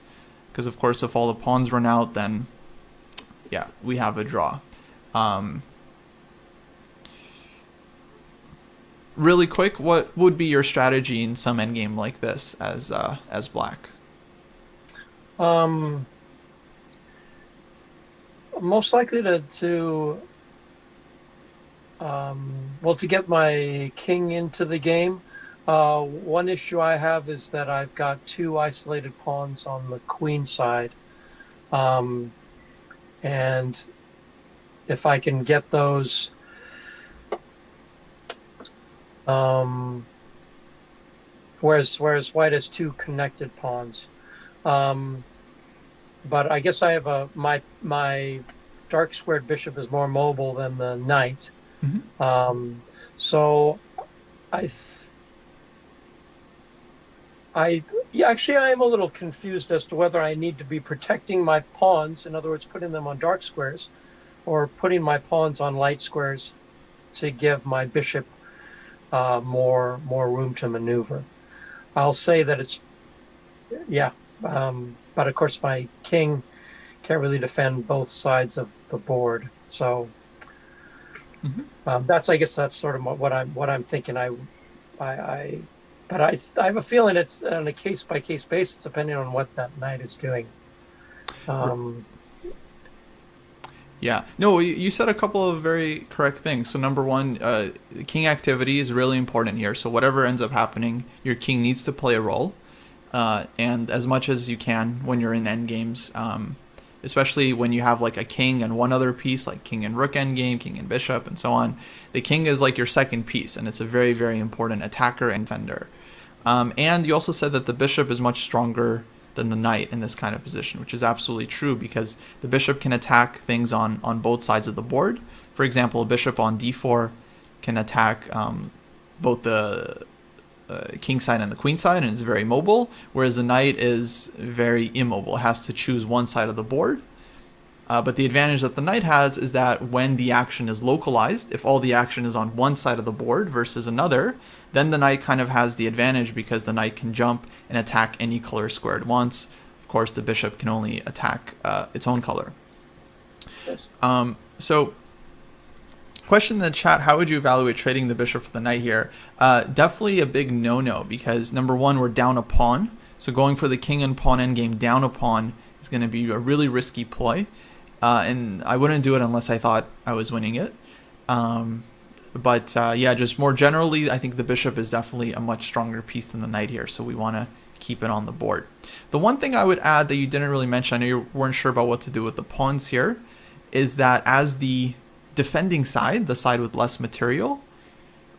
Because of course, if all the pawns run out, then we have a draw. Really quick, what would be your strategy in some endgame like this as black? Most likely to get my king into the game. One issue I have is that I've got 2 isolated pawns on the queen side, and if I can get those, whereas white has 2 connected pawns. But I guess I have my dark squared bishop is more mobile than the knight. Mm-hmm. So I am a little confused as to whether I need to be protecting my pawns, in other words, putting them on dark squares, or putting my pawns on light squares to give my bishop more room to maneuver. I'll say that it's but of course, my king can't really defend both sides of the board. So I guess that's sort of what I'm thinking. But I have a feeling it's on a case by case basis, depending on what that knight is doing. No, you said a couple of very correct things. So number one, king activity is really important here. So whatever ends up happening, your king needs to play a role. And as much as you can when you're in endgames, especially when you have like a king and one other piece, like king and rook endgame, king and bishop, and so on. The king is like your second piece, and it's a very, very important attacker and defender. And you also said that the bishop is much stronger than the knight in this kind of position, which is absolutely true because the bishop can attack things on both sides of the board. For example, a bishop on d4 can attack both the king side and the queen side, and it's very mobile, whereas the knight is very immobile. It has to choose one side of the board. But the advantage that the knight has is that when the action is localized, if all the action is on one side of the board versus another, then the knight kind of has the advantage because the knight can jump and attack any color square it wants. Of course, the bishop can only attack its own color. Yes. So, question in the chat, how would you evaluate trading the bishop for the knight here? Definitely a big no-no because, number one, we're down a pawn. So going for the king and pawn endgame down a pawn is going to be a really risky play. And I wouldn't do it unless I thought I was winning it. But yeah, just more generally, I think the bishop is definitely a much stronger piece than the knight here. So we want to keep it on the board. The one thing I would add that you didn't really mention, I know you weren't sure about what to do with the pawns here, is that as the defending side, the side with less material,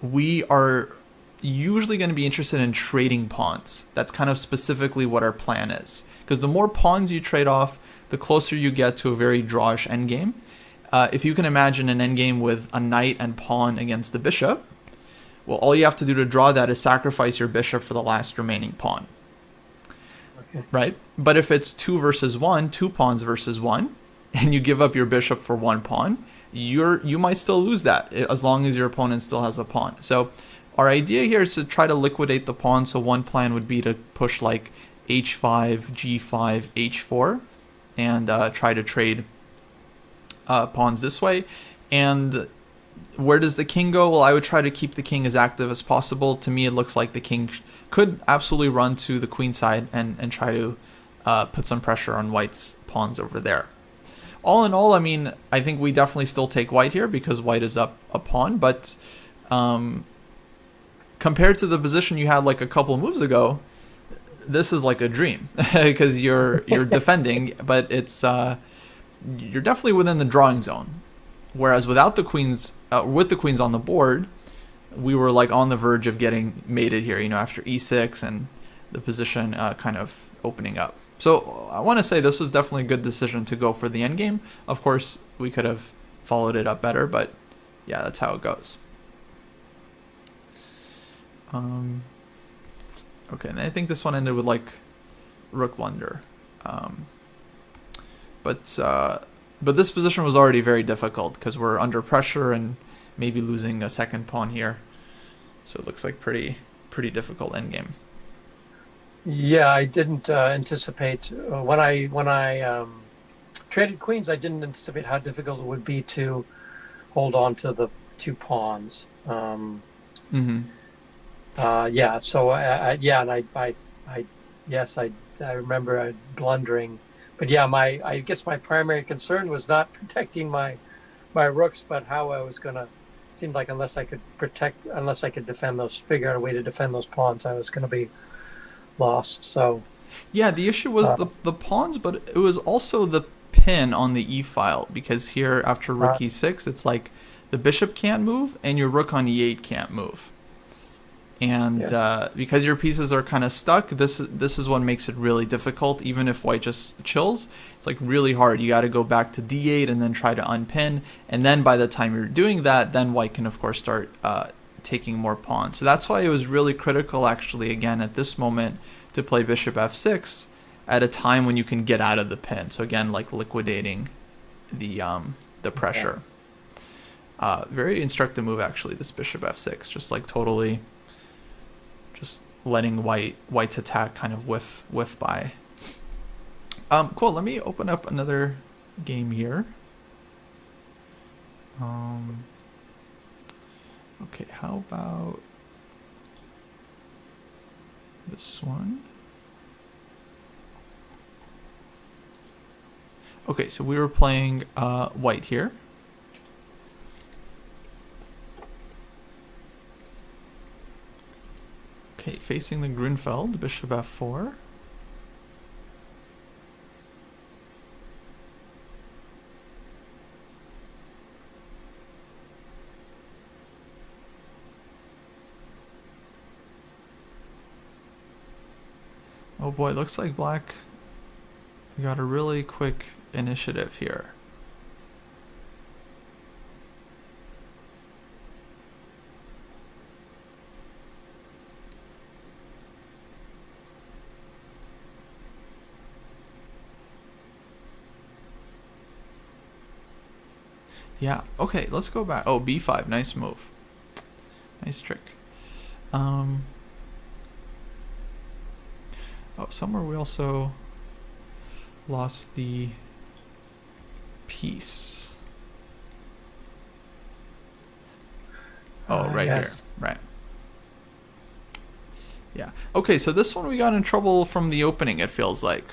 we are usually going to be interested in trading pawns. That's kind of specifically what our plan is. Because the more pawns you trade off, the closer you get to a very drawish endgame. If you can imagine an endgame with a knight and pawn against the bishop, well, all you have to do to draw that is sacrifice your bishop for the last remaining pawn. Okay. Right? But if it's 2 versus 1, 2 pawns versus 1, and you give up your bishop for 1 pawn, you might still lose that as long as your opponent still has a pawn. So our idea here is to try to liquidate the pawn. So one plan would be to push like h5, g5, h4, and try to trade pawns this way. And where does the king go? Well, I would try to keep the king as active as possible. To me, it looks like the king could absolutely run to the queen side and try to put some pressure on white's pawns over there. All in all, I mean, I think we definitely still take white here because white is up a pawn. But compared to the position you had like a couple moves ago, this is like a dream because you're defending, but it's you're definitely within the drawing zone. Whereas without the queens, with the queens on the board, we were like on the verge of getting mated here. You know, after e6 and the position kind of opening up. So I want to say this was definitely a good decision to go for the endgame. Of course, we could have followed it up better, but yeah, that's how it goes. Okay, and I think this one ended with like rook blunder. But this position was already very difficult because we're under pressure and maybe losing a second pawn here. So it looks like pretty difficult endgame. Yeah, I didn't anticipate when I traded queens. I didn't anticipate how difficult it would be to hold on to the 2 pawns. Yeah. So I remember blundering, but yeah, I guess my primary concern was not protecting my rooks, but how I was gonna. It seemed like unless I could defend those, figure out a way to defend those pawns, I was gonna be lost. So yeah, the issue was the pawns, but it was also the pin on the e file because here after rook e6, it's like the bishop can't move and your rook on e8 can't move. And yes. Because your pieces are kind of stuck, this is what makes it really difficult. Even if white just chills, it's like really hard. You got to go back to d8 and then try to unpin. And then by the time you're doing that, then white can of course start taking more pawns. So that's why it was really critical actually again at this moment to play bishop f6 at a time when you can get out of the pin. So again, like liquidating the pressure. Very instructive move actually, this bishop f6, just like totally just letting white's attack kind of whiff by. Cool, let me open up another game here. Okay, how about this one? Okay, so we were playing white here. Okay, facing the Grunfeld, bishop f4. Oh boy, looks like black got a really quick initiative here. Yeah. Okay, let's go back. Oh, b5. Nice move. Nice trick. Oh, somewhere we also lost the piece. Oh, right yes. here. Right. Yeah. Okay, so this one we got in trouble from the opening, it feels like.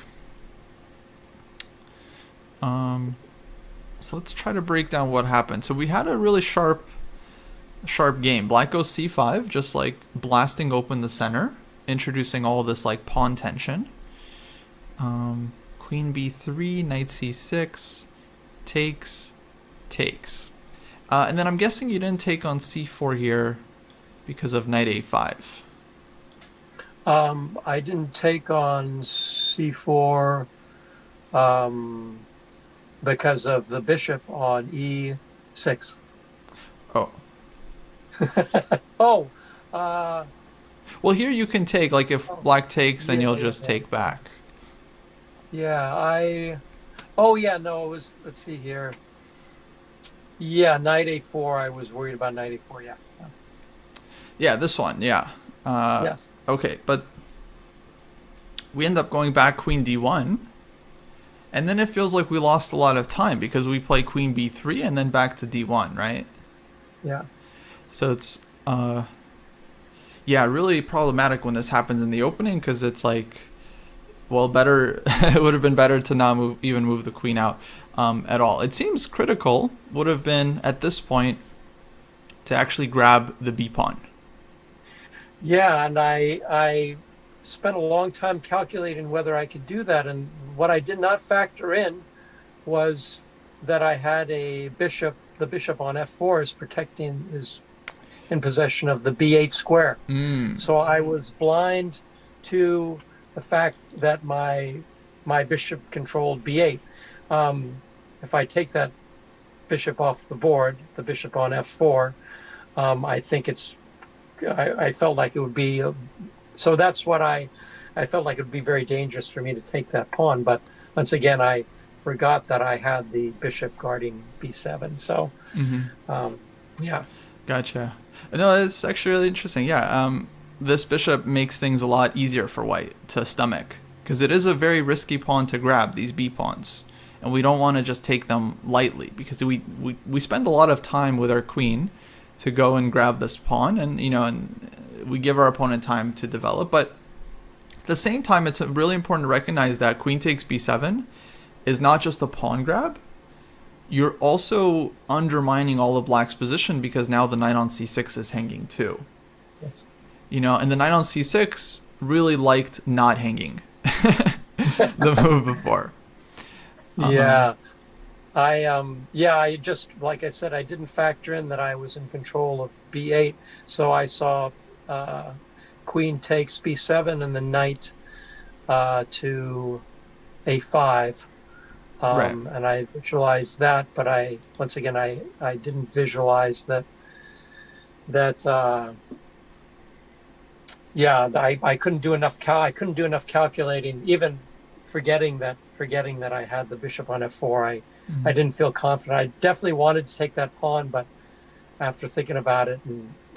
So let's try to break down what happened. So we had a really sharp game. Black goes c5, just like blasting open the center, introducing all this like pawn tension. Queen b3, knight c6, takes. And then I'm guessing you didn't take on c4 here because of knight a5. I didn't take on c4 because of the bishop on e6. Oh. Oh. Well, here you can take, like if black takes, then you'll just yeah. take back. Yeah, oh yeah, no, it was, let's see here. Yeah, knight a4, I was worried about knight a4, yeah. Yeah, this one, yeah. Yes. Okay, but we end up going back queen d1, and then it feels like we lost a lot of time because we play queen b3 and then back to d1, right? Yeah. So it's yeah, really problematic when this happens in the opening, because it's like, well, better it would have been better to not move the queen out at all. It seems critical would have been at this point to actually grab the b pawn. Yeah, and I spent a long time calculating whether I could do that, and what I did not factor in was that I had the bishop on f4 is in possession of the b8 square. So I was blind to the fact that my bishop controlled b8. If I take that bishop off the board, the bishop on f4, I think I felt like it would be, so that's what I felt like it would be very dangerous for me to take that pawn. But once again, I forgot that I had the bishop guarding b7. So, yeah. Gotcha. No, it's actually really interesting. Yeah, this bishop makes things a lot easier for white to stomach, because it is a very risky pawn to grab, these b pawns, and we don't want to just take them lightly, because we spend a lot of time with our queen to go and grab this pawn, and and we give our opponent time to develop. But at the same time, it's really important to recognize that queen takes b7 is not just a pawn grab. You're also undermining all of black's position, because now the knight on c6 is hanging too. Yes. And the knight on c6 really liked not hanging the move before. Yeah. I just, like I said, I didn't factor in that I was in control of b8. So I saw queen takes b7 and the knight to a5. Right. And I visualized that, but I didn't visualize that I couldn't do enough calculating, even forgetting that I had the bishop on f4. I didn't feel confident. I definitely wanted to take that pawn, but after thinking about it,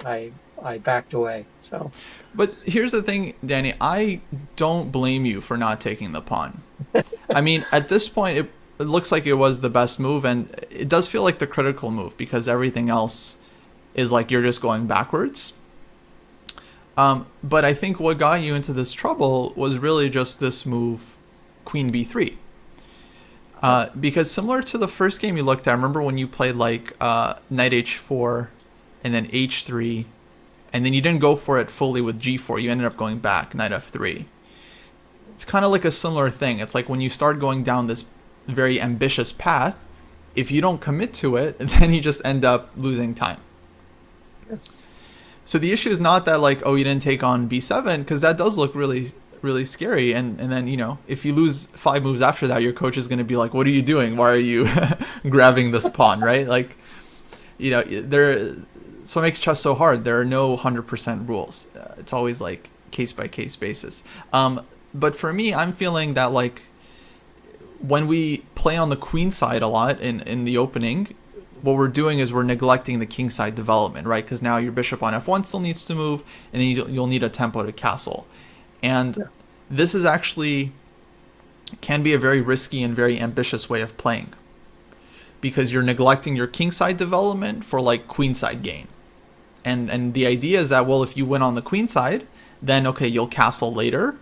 I backed away. So, but here's the thing, Danny, I don't blame you for not taking the pawn. I mean, at this point, it looks like it was the best move, and it does feel like the critical move, because everything else is like you're just going backwards. But I think what got you into this trouble was really just this move, queen b3. Because similar to the first game you looked at, remember when you played like knight h4 and then h3, and then you didn't go for it fully with g4, you ended up going back, knight f3. It's kind of like a similar thing. It's like when you start going down this very ambitious path, if you don't commit to it, then you just end up losing time. yes. So the issue is not that like, oh, you didn't take on b7, because that does look really, really scary. And then, if you lose 5 moves after that, your coach is going to be like, what are you doing? Why are you grabbing this pawn, right? Like, so it makes chess so hard. There are no 100% rules. It's always like case-by-case basis. But for me, I'm feeling that like when we play on the queen side a lot in the opening, what we're doing is we're neglecting the kingside development, right? Because now your bishop on f1 still needs to move, and then you'll need a tempo to castle. And this is actually can be a very risky and very ambitious way of playing, because you're neglecting your kingside development for like queenside gain. And the idea is that, well, if you win on the queen side, then okay, you'll castle later,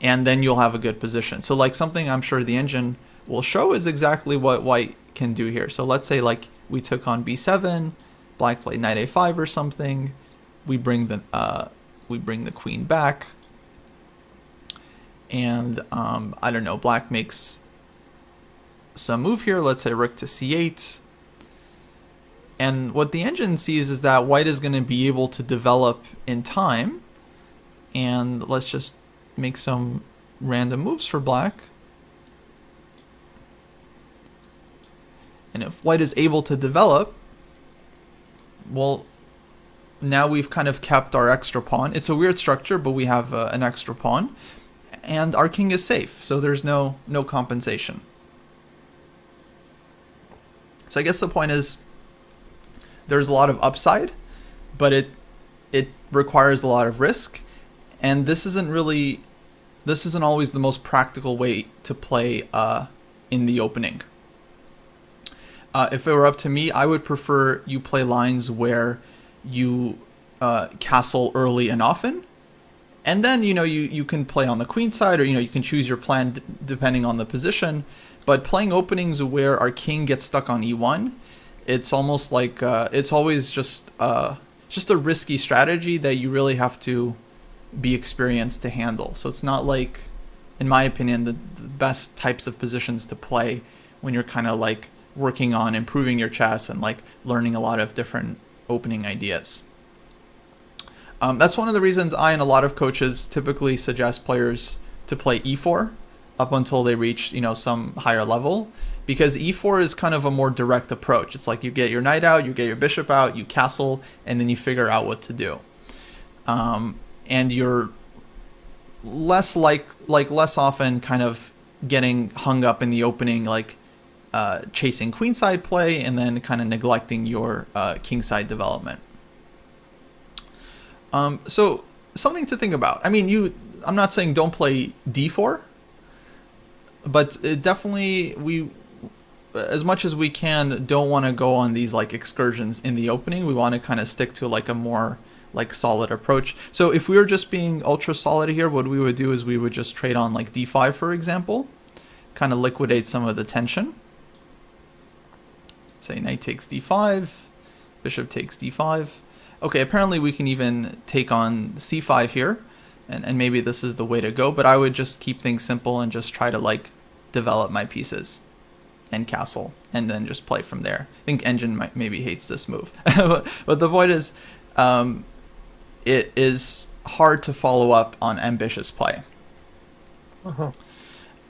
and then you'll have a good position. So like something I'm sure the engine will show is exactly what white can do here. So let's say like we took on b7, black played knight a5 or something. We bring the queen back, and I don't know, black makes some move here. Let's say rook to c8. And what the engine sees is that white is going to be able to develop in time. And let's just make some random moves for black. And if white is able to develop, well, now we've kind of kept our extra pawn. It's a weird structure, but we have an extra pawn. And our king is safe, so there's no compensation. So I guess the point is, there's a lot of upside, but it requires a lot of risk, and this isn't always the most practical way to play in the opening. If it were up to me, I would prefer you play lines where you castle early and often, and then you can play on the queen side, or you can choose your plan depending on the position. But playing openings where our king gets stuck on e1, it's almost like it's always just a risky strategy that you really have to be experienced to handle. So it's not like, in my opinion, the best types of positions to play when you're kind of like working on improving your chess and like learning a lot of different opening ideas. That's one of the reasons I and a lot of coaches typically suggest players to play e4 up until they reach some higher level, because e4 is kind of a more direct approach. It's like you get your knight out, you get your bishop out, you castle, and then you figure out what to do. And you're less less often kind of getting hung up in the opening, like chasing queenside play and then kind of neglecting your kingside development. So something to think about. I mean, I'm not saying don't play d4, but it definitely, we, as much as we can, don't want to go on these like excursions in the opening. We want to kind of stick to like a more like solid approach. So if we were just being ultra solid here, what we would do is we would just trade on like d5, for example, kind of liquidate some of the tension. Let's say knight takes d5, bishop takes d5. Okay, apparently we can even take on c5 here, and maybe this is the way to go, but I would just keep things simple and just try to like develop my pieces and castle, and then just play from there. I think engine maybe hates this move. But the point is, it is hard to follow up on ambitious play.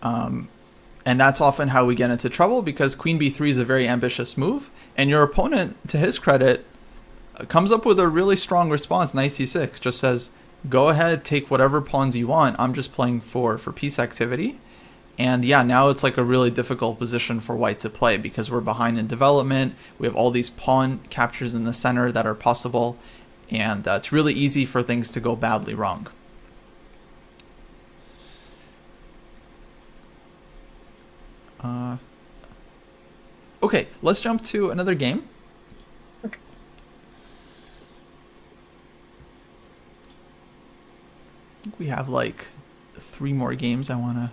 And that's often how we get into trouble, because queen b3 is a very ambitious move, and your opponent, to his credit, comes up with a really strong response. Knight c6 just says, go ahead, take whatever pawns you want. I'm just playing for piece activity. And yeah, now it's like a really difficult position for white to play, because we're behind in development. We have all these pawn captures in the center that are possible, and it's really easy for things to go badly wrong. Okay, let's jump to another game. Okay. I think we have like 3 more games I want to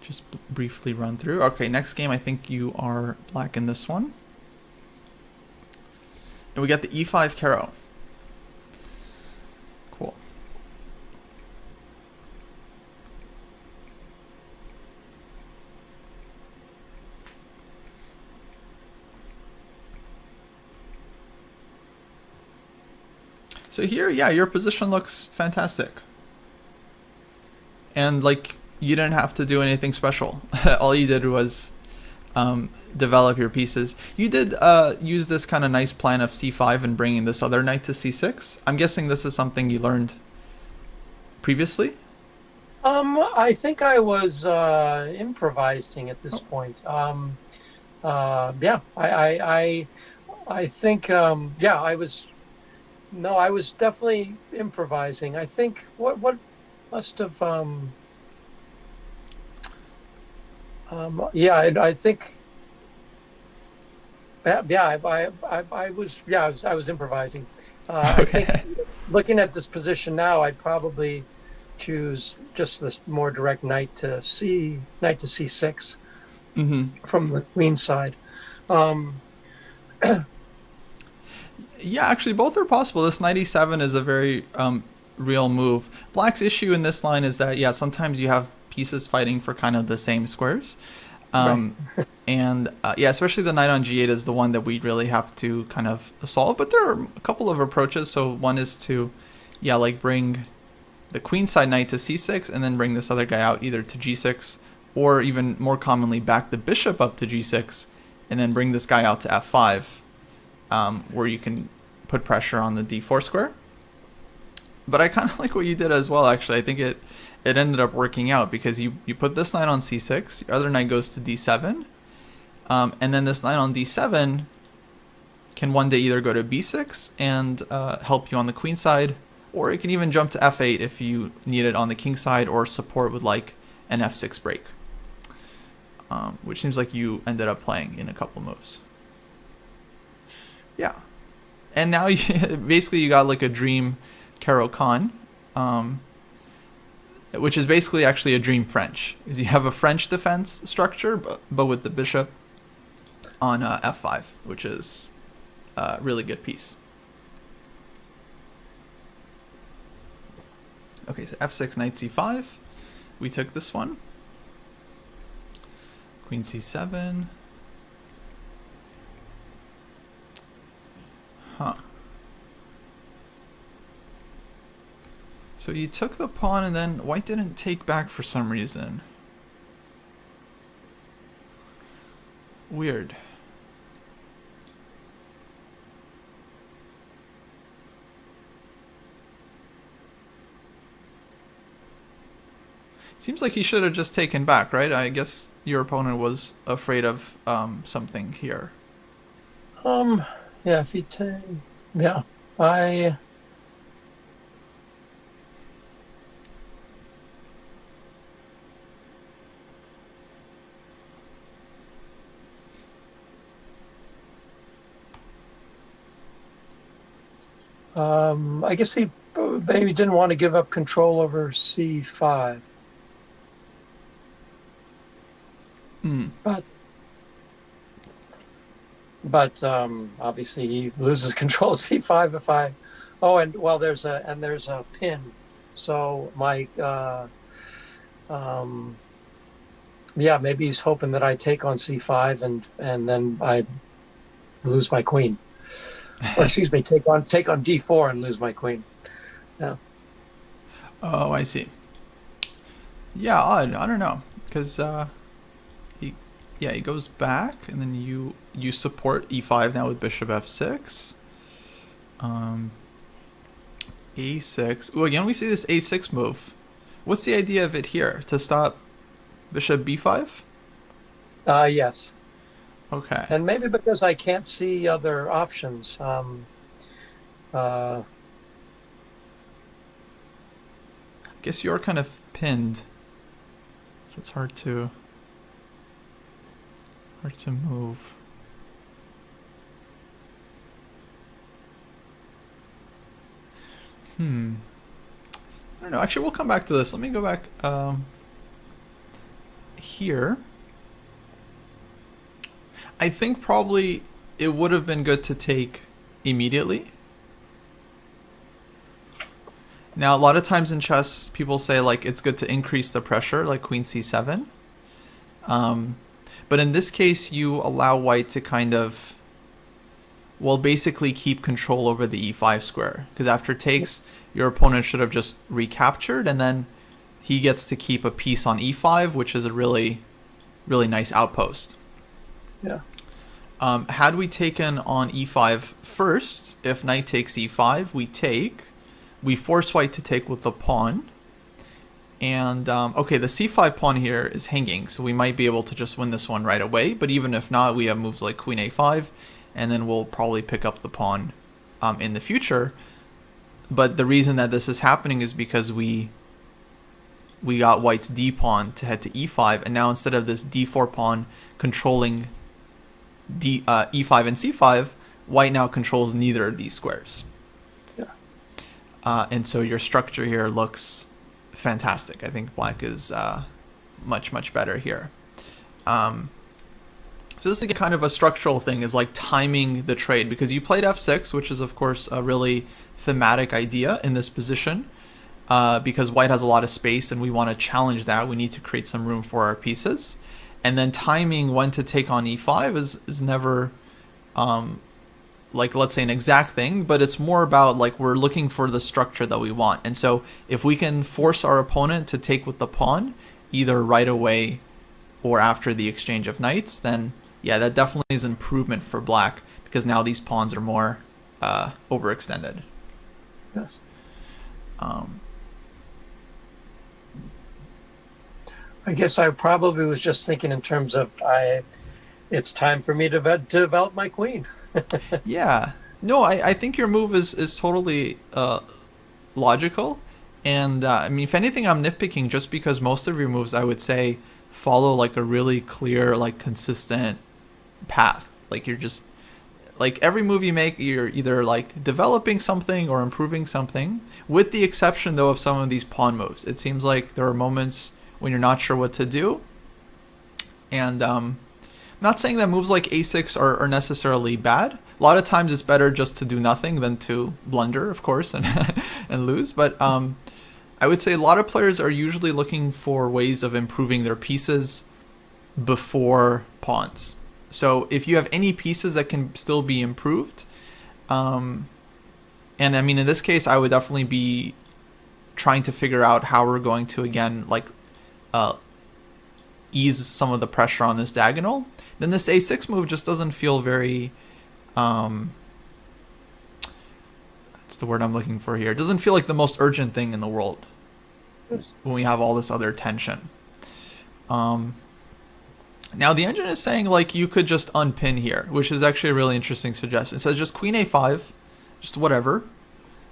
just briefly run through. Okay, next game, I think you are black in this one. And we got the e5 Caro. Cool. So here, yeah, your position looks fantastic. And like, you didn't have to do anything special. All you did was develop your pieces. You did use this kind of nice plan of c5 and bringing this other knight to c6. I'm guessing this is something you learned previously? I think I was improvising at this point. Yeah, I think, yeah, I was, no, I was definitely improvising. I think what must have, yeah, I think, yeah, I was, yeah, I was improvising. I think Okay. looking at this position now, I'd probably choose just this more direct knight to c6 Hmm. from the queen side. Um, Yeah, actually, both are possible. This 97 is a very real move. Black's issue in this line is that, yeah, sometimes you have pieces fighting for kind of the same squares. right. Um, and yeah, especially the knight on g8 is the one that we really have to kind of solve. But there are a couple of approaches. So one is to, yeah, like bring the queenside knight to c6 and then bring this other guy out either to g6 or even more commonly back the bishop up to g6 and then bring this guy out to f5, where you can put pressure on the d4 square. But I kind of like what you did as well, actually. I think it ended up working out because you put this knight on c6, your other knight goes to d7, and then this knight on d7 can one day either go to b6 and help you on the queen side, or it can even jump to f8 if you need it on the king side or support with like an f6 break, which seems like you ended up playing in a couple moves. Yeah. And now basically you got like a dream Caro Kann, which is basically actually a dream French. Is you have a French defense structure, but with the bishop on f5, which is a really good piece. Okay, so f6, knight c5. We took this one. Queen c7. Huh. So you took the pawn and then white didn't take back for some reason. Weird. Seems like he should have just taken back, right? I guess your opponent was afraid of something here. Um, yeah, if you take, yeah, I, I guess he maybe didn't want to give up control over c5, Hmm. but obviously he loses control of c5 if I, oh, and well, there's a pin, so my, yeah, maybe he's hoping that I take on c5 and then I lose my queen. Or excuse me, take on d4 and lose my queen. Yeah. Oh, I see. Yeah, odd. I don't know, because he, yeah, he goes back, and then you support e5 now with bishop f6, a6. Oh, again we see this a6 move. What's the idea of it here? To stop bishop b5? Yes. Okay. And maybe because I can't see other options. Uh, I guess you're kind of pinned, so it's hard to move. I don't know. Actually, we'll come back to this. Let me go back here. I think probably it would have been good to take immediately. Now, a lot of times in chess, people say like it's good to increase the pressure, like queen c7. But in this case, you allow white to kind of, well, basically keep control over the e5 square. Because after takes, your opponent should have just recaptured, and then he gets to keep a piece on e5, which is a really, really nice outpost. yeah. Had we taken on e5 first, if knight takes e5, we force white to take with the pawn. And, okay, the c5 pawn here is hanging, so we might be able to just win this one right away. But even if not, we have moves like queen a5 and then we'll probably pick up the pawn in the future. But the reason that this is happening is because we got white's d pawn to head to e5, and now instead of this d4 pawn controlling e5 and c5, white now controls neither of these squares. Yeah. And so your structure here looks fantastic. I think black is much better here. So this is kind of a structural thing, is like timing the trade, because you played f6, which is of course a really thematic idea in this position, because white has a lot of space and we want to challenge that. We need to create some room for our pieces. And then timing when to take on e5 is never like, let's say, an exact thing, but it's more about like we're looking for the structure that we want. And so if we can force our opponent to take with the pawn either right away or after the exchange of knights, then yeah, that definitely is an improvement for black, because now these pawns are more overextended. Yes. I guess I probably was just thinking in terms of it's time for me to develop my queen. Yeah. No, I think your move is totally logical. And I mean, if anything, I'm nitpicking just because most of your moves, I would say, follow like a really clear, like consistent path. Like you're just, like every move you make, you're either like developing something or improving something, with the exception though of some of these pawn moves. It seems like there are moments when you're not sure what to do. And I'm not saying that moves like a6 are necessarily bad. A lot of times it's better just to do nothing than to blunder, of course, and and lose. But I would say a lot of players are usually looking for ways of improving their pieces before pawns. So if you have any pieces that can still be improved, and I mean, in this case, I would definitely be trying to figure out how we're going to, again, like ease some of the pressure on this diagonal. Then this a6 move just doesn't feel very, that's the word I'm looking for here. It doesn't feel like the most urgent thing in the world when we have all this other tension. Now the engine is saying like you could just unpin here, which is actually a really interesting suggestion. It says just queen a5, just whatever.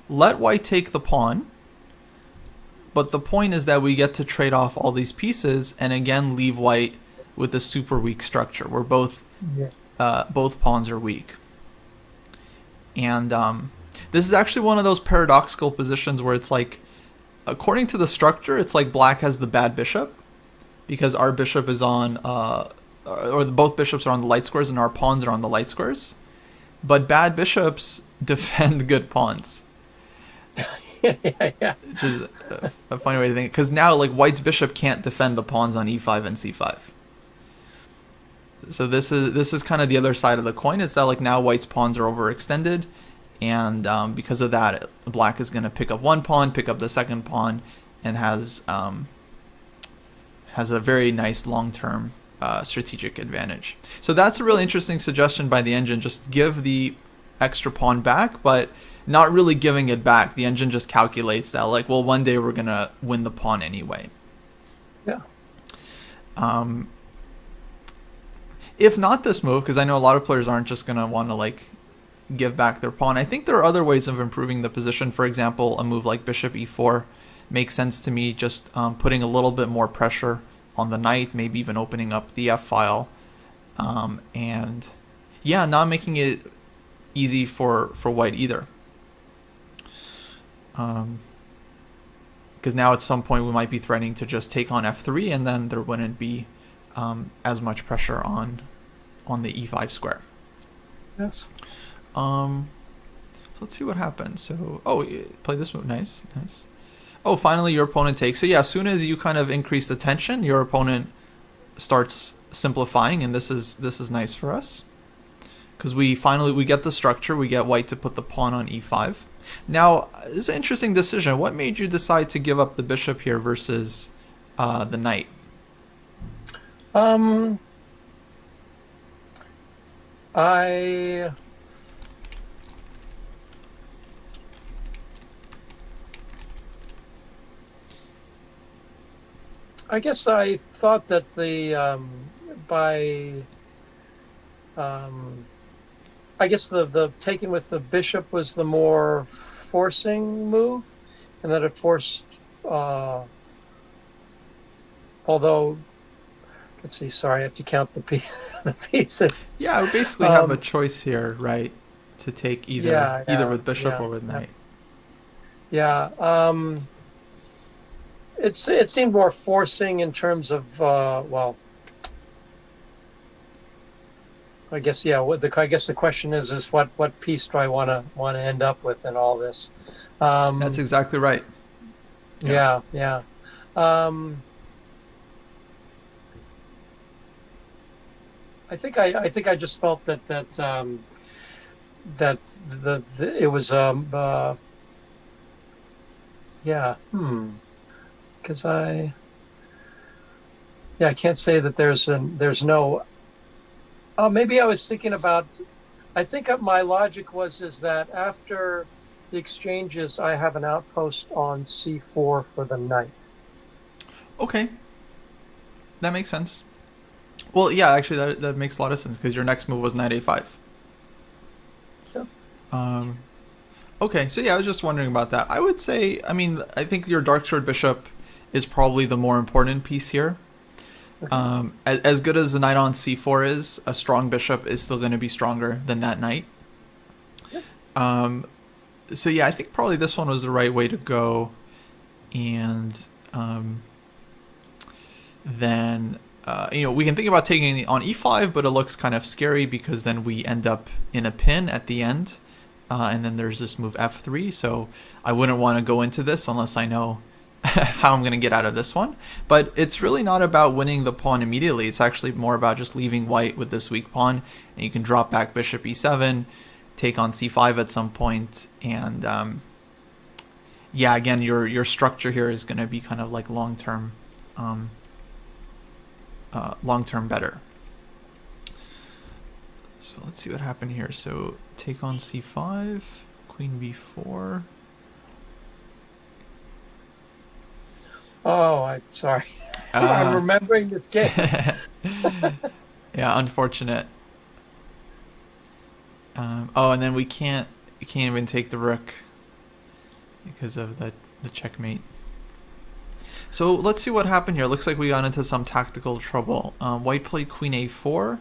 Let white take the pawn. But the point is that we get to trade off all these pieces and again leave white with a super weak structure where both pawns are weak. And this is actually one of those paradoxical positions where it's like, according to the structure, it's like black has the bad bishop, because our bishop is on, or both bishops are on the light squares and our pawns are on the light squares. But bad bishops defend good pawns. Yeah. Which is a funny way to think, because now like white's bishop can't defend the pawns on e5 and c5. So this is kind of the other side of the coin. It's that like now white's pawns are overextended, and because of that, black is going to pick up one pawn, pick up the second pawn, and has a very nice long-term strategic advantage. So that's a really interesting suggestion by the engine. Just give the extra pawn back, but not really giving it back. The engine just calculates that like, well, one day we're going to win the pawn anyway. Yeah. If not this move, because I know a lot of players aren't just going to want to like give back their pawn. I think there are other ways of improving the position. For example, a move like bishop e4 makes sense to me, just putting a little bit more pressure on the knight, maybe even opening up the f file, and yeah, not making it easy for white either. Because now at some point we might be threatening to just take on f3, and then there wouldn't be as much pressure on the e5 square. Yes. So let's see what happens. So, oh, play this move. Nice. Oh, finally your opponent takes. So yeah, as soon as you kind of increase the tension, your opponent starts simplifying, and this is nice for us, because we get the structure. We get white to put the pawn on e5. Now, it's an interesting decision. What made you decide to give up the bishop here versus the knight? I guess I thought that I guess the taking with the bishop was the more forcing move, and that it forced. Although, let's see. Sorry, I have to count the the pieces. Yeah, we basically have a choice here, right? To take Yeah, either yeah, with bishop yeah, or with knight. yeah. It seemed more forcing in terms of well, I guess yeah. I guess the question is what piece do I want to end up with in all this? That's exactly right. Yeah. Yeah, yeah. Um, I think I just felt that the it was yeah because I can't say that there's no maybe I was thinking about I think my logic is that after the exchanges I have an outpost on c4 for the knight. Okay, that makes sense. Well, yeah, actually, that makes a lot of sense because your next move was knight a5. Yeah. Okay, so yeah, I was just wondering about that. I would say, I mean, I think your dark sword bishop is probably the more important piece here. Okay. As good as the knight on c4 is, a strong bishop is still going to be stronger than that knight. Yeah. So yeah, I think probably this one was the right way to go. And then, we can think about taking on e5, but it looks kind of scary because then we end up in a pin at the end. And then there's this move f3, so I wouldn't want to go into this unless I know how I'm going to get out of this one. But it's really not about winning the pawn immediately. It's actually more about just leaving white with this weak pawn, and you can drop back bishop e7, take on c5 at some point, and yeah, again, your structure here is going to be kind of like long-term better. So let's see what happened here. So take on c5, queen b4. Oh, I'm sorry. I'm remembering this game. Yeah, unfortunate. And then we can't even take the rook because of the checkmate. So let's see what happened here. Looks like we got into some tactical trouble. White played queen a4.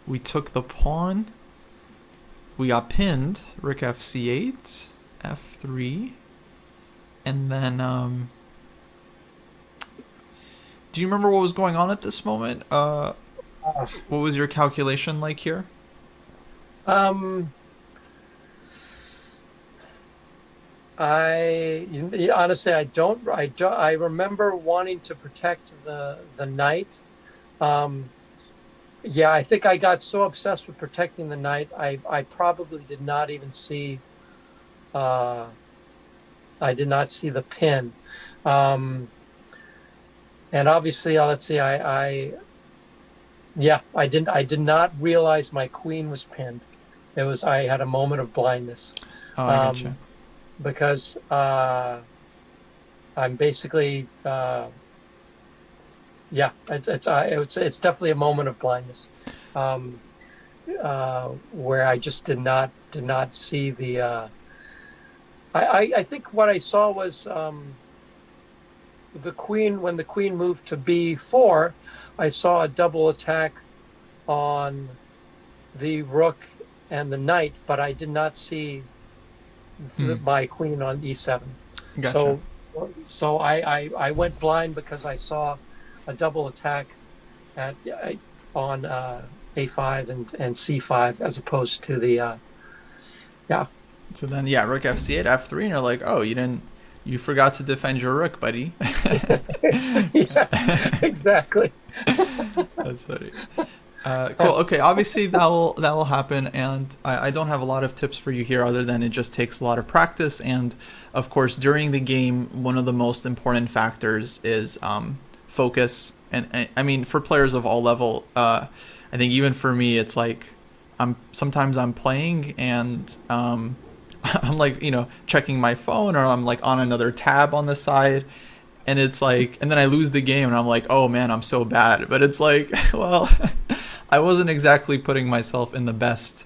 We took the pawn. We got pinned. Rook fc8, f3, and then do you remember what was going on at this moment? What was your calculation like here? Honestly, I don't. I remember wanting to protect the knight. Yeah, I think I got so obsessed with protecting the knight, I probably did not even see. I did not see the pin, and obviously, let's see. I did not realize my queen was pinned. I had a moment of blindness. Oh, I gotcha. Because I'm basically it's definitely a moment of blindness where I just did not see the I think what I saw was the queen. When the queen moved to b4, I saw a double attack on the rook and the knight, but I did not see my queen on e7. Gotcha. So I went blind because I saw a double attack on a5 and c5 as opposed to the yeah. So then rook fc8, f3, and you're like, oh, you forgot to defend your rook, buddy. Yes, exactly. That's funny. Cool. Okay. Obviously, that will happen, and I don't have a lot of tips for you here, other than it just takes a lot of practice. And of course, during the game, one of the most important factors is focus. And I mean, for players of all level, I think even for me, it's like sometimes I'm playing and I'm like checking my phone, or I'm like on another tab on the side. And it's like, and then I lose the game and I'm like, oh man, I'm so bad. But it's like, well, I wasn't exactly putting myself in the best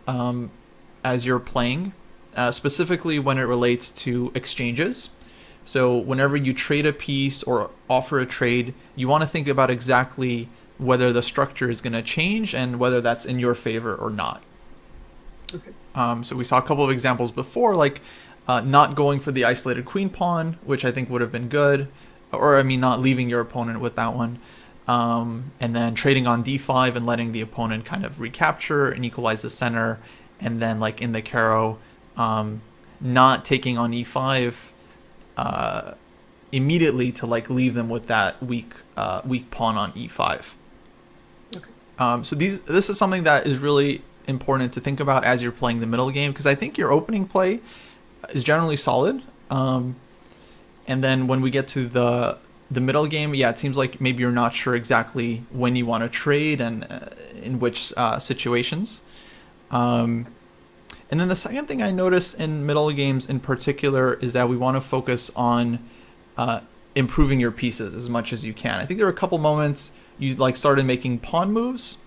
as you're playing, specifically when it relates to exchanges. So whenever you trade a piece or offer a trade, you want to think about exactly whether the structure is going to change and whether that's in your favor or not. Okay. So we saw a couple of examples before, like not going for the isolated queen pawn, which I think would have been good, or I mean, not leaving your opponent with that one, and then trading on d5 and letting the opponent kind of recapture and equalize the center, and then like in the Caro, not taking on e5 immediately to like leave them with that weak pawn on e5. Okay. So this is something that is really important to think about as you're playing the middle game, because I think your opening play is generally solid, and then when we get to the middle game, yeah, it seems like maybe you're not sure exactly when you want to trade and in which situations. And then the second thing I notice in middle games in particular is that we want to focus on improving your pieces as much as you can. I think there are a couple moments you like started making pawn moves,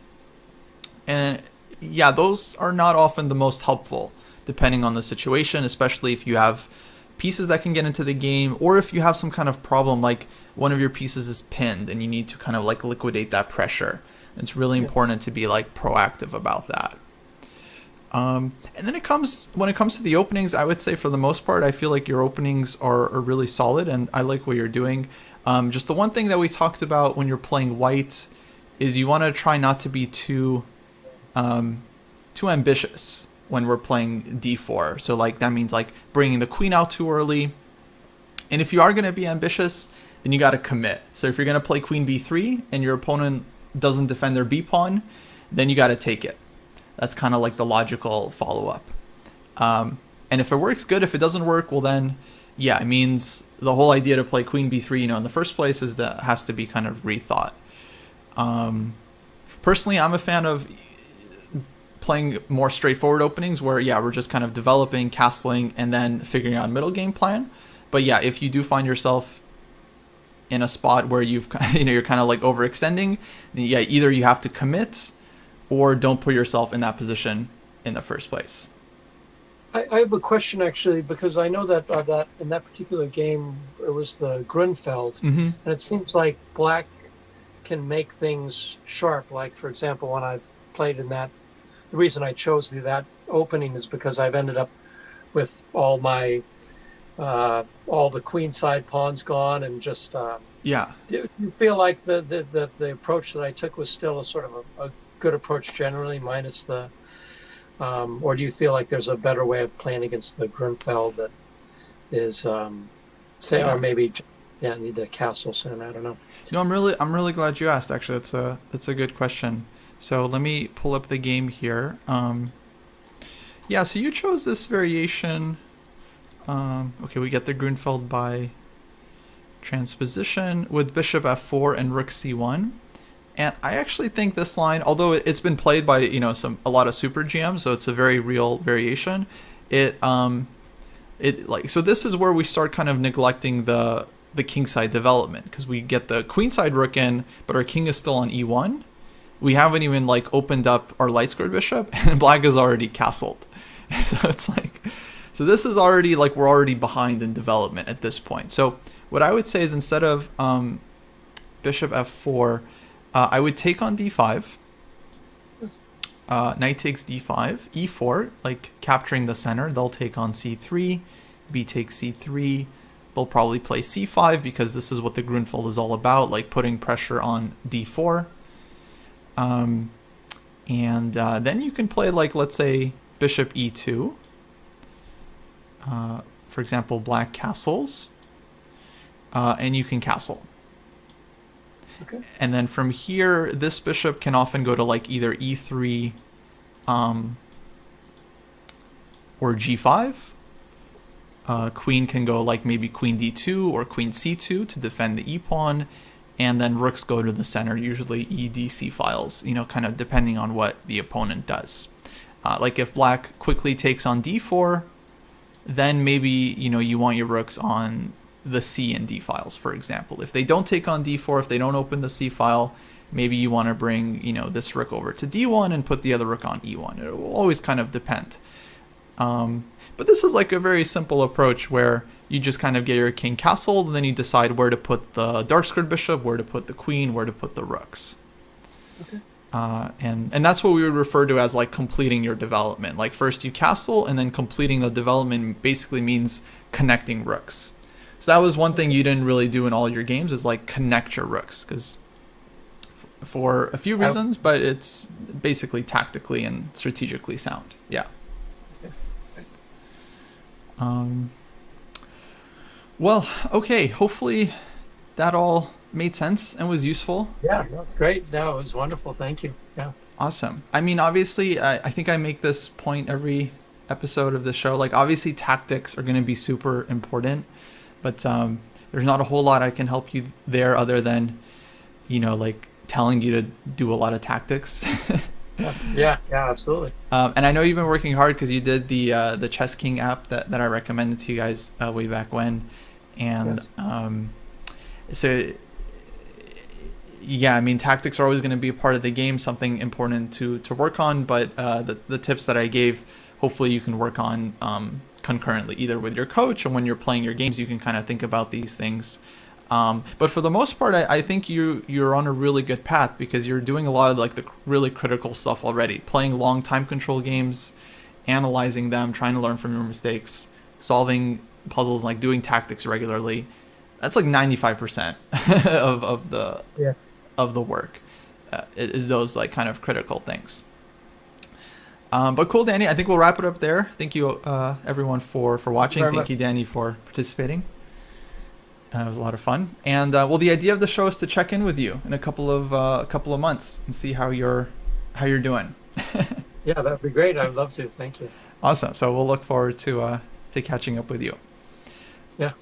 and yeah, those are not often the most helpful depending on the situation, especially if you have pieces that can get into the game, or if you have some kind of problem like one of your pieces is pinned and you need to kind of like liquidate that pressure. It's really important to be like proactive about that. And then when it comes to the openings, I would say for the most part, I feel like your openings are really solid, and I like what you're doing. Just the one thing that we talked about when you're playing white is you want to try not to be too ambitious when we're playing d4. So like that means like bringing the queen out too early. And if you are going to be ambitious, then you got to commit. So if you're going to play queen b3 and your opponent doesn't defend their b pawn, then you got to take it. That's kind of like the logical follow-up. And if it works, good. If it doesn't work, well then, yeah, it means the whole idea to play queen b3, in the first place is that has to be kind of rethought. Personally, I'm a fan of playing more straightforward openings where, yeah, we're just kind of developing, castling, and then figuring out a middle game plan. But yeah, if you do find yourself in a spot where you're kind of like overextending, then yeah, either you have to commit or don't put yourself in that position in the first place. I have a question actually, because I know that that in that particular game it was the Grunfeld, and it seems like black can make things sharp. Like for example, when I've played in that, the reason I chose that opening is because I've ended up with all my all the queen side pawns gone, and just yeah. Do you feel like the approach that I took was still a sort of a good approach generally, minus the or do you feel like there's a better way of playing against the Grunfeld that is or maybe need the castle soon? I don't know. No, I'm really glad you asked. Actually, that's a good question. So let me pull up the game here. Yeah, so you chose this variation. Okay, we get the Grunfeld by transposition with bishop f4 and rook c1. And I actually think this line, although it's been played by a lot of super GMs, so it's a very real variation. So this is where we start kind of neglecting the kingside development, because we get the queenside rook in, but our king is still on e1. We haven't even like opened up our light squared bishop, and black is already castled. So it's like, so this is already like we're already behind in development at this point. So what I would say is instead of bishop f4, I would take on d5. Knight takes d5, e4, like capturing the center. They'll take on c3, b takes c3. They'll probably play c5 because this is what the Grunfeld is all about, like putting pressure on d4. And then you can play like, let's say, bishop e2. For example, black castles, and you can castle. Okay. And then from here, this bishop can often go to like either e3 or g5. Queen can go like maybe queen d2 or queen c2 to defend the e-pawn. And then rooks go to the center, usually EDC files, kind of depending on what the opponent does. Like if black quickly takes on d4, then maybe, you want your rooks on the C and D files, for example. If they don't take on d4, if they don't open the C file, maybe you want to bring, this rook over to d1 and put the other rook on e1. It will always kind of depend. But this is like a very simple approach where you just kind of get your king castled, and then you decide where to put the dark squared bishop, where to put the queen, where to put the rooks. Okay. And that's what we would refer to as like completing your development. Like first you castle, and then completing the development basically means connecting rooks. So that was one thing you didn't really do in all your games, is like connect your rooks, because for a few reasons, but it's basically tactically and strategically sound. Yeah. Well, okay. Hopefully that all made sense and was useful. Yeah, that's great. No, it was wonderful. Thank you. Yeah. Awesome. I mean, obviously, I think I make this point every episode of the show. Like, obviously, tactics are going to be super important, but there's not a whole lot I can help you there other than, like telling you to do a lot of tactics. Yeah, absolutely. And I know you've been working hard because you did the Chess King app that I recommended to you guys way back when, and yes. So yeah, I mean, tactics are always going to be a part of the game, something important to work on. But the tips that I gave, hopefully you can work on concurrently, either with your coach, and when you're playing your games, you can kind of think about these things. But for the most part, I think you're on a really good path, because you're doing a lot of like the really critical stuff already. Playing long time control games, analyzing them, trying to learn from your mistakes, solving puzzles, like doing tactics regularly. That's like 95% of the work is those like kind of critical things. But cool, Danny. I think we'll wrap it up there. Thank you, everyone, for watching. Thank you, Danny, for participating. It was a lot of fun. And well, the idea of the show is to check in with you in a couple of months and see how you're doing. Yeah, that'd be great. I'd love to. Thank you. Awesome. So we'll look forward to catching up with you. Yeah.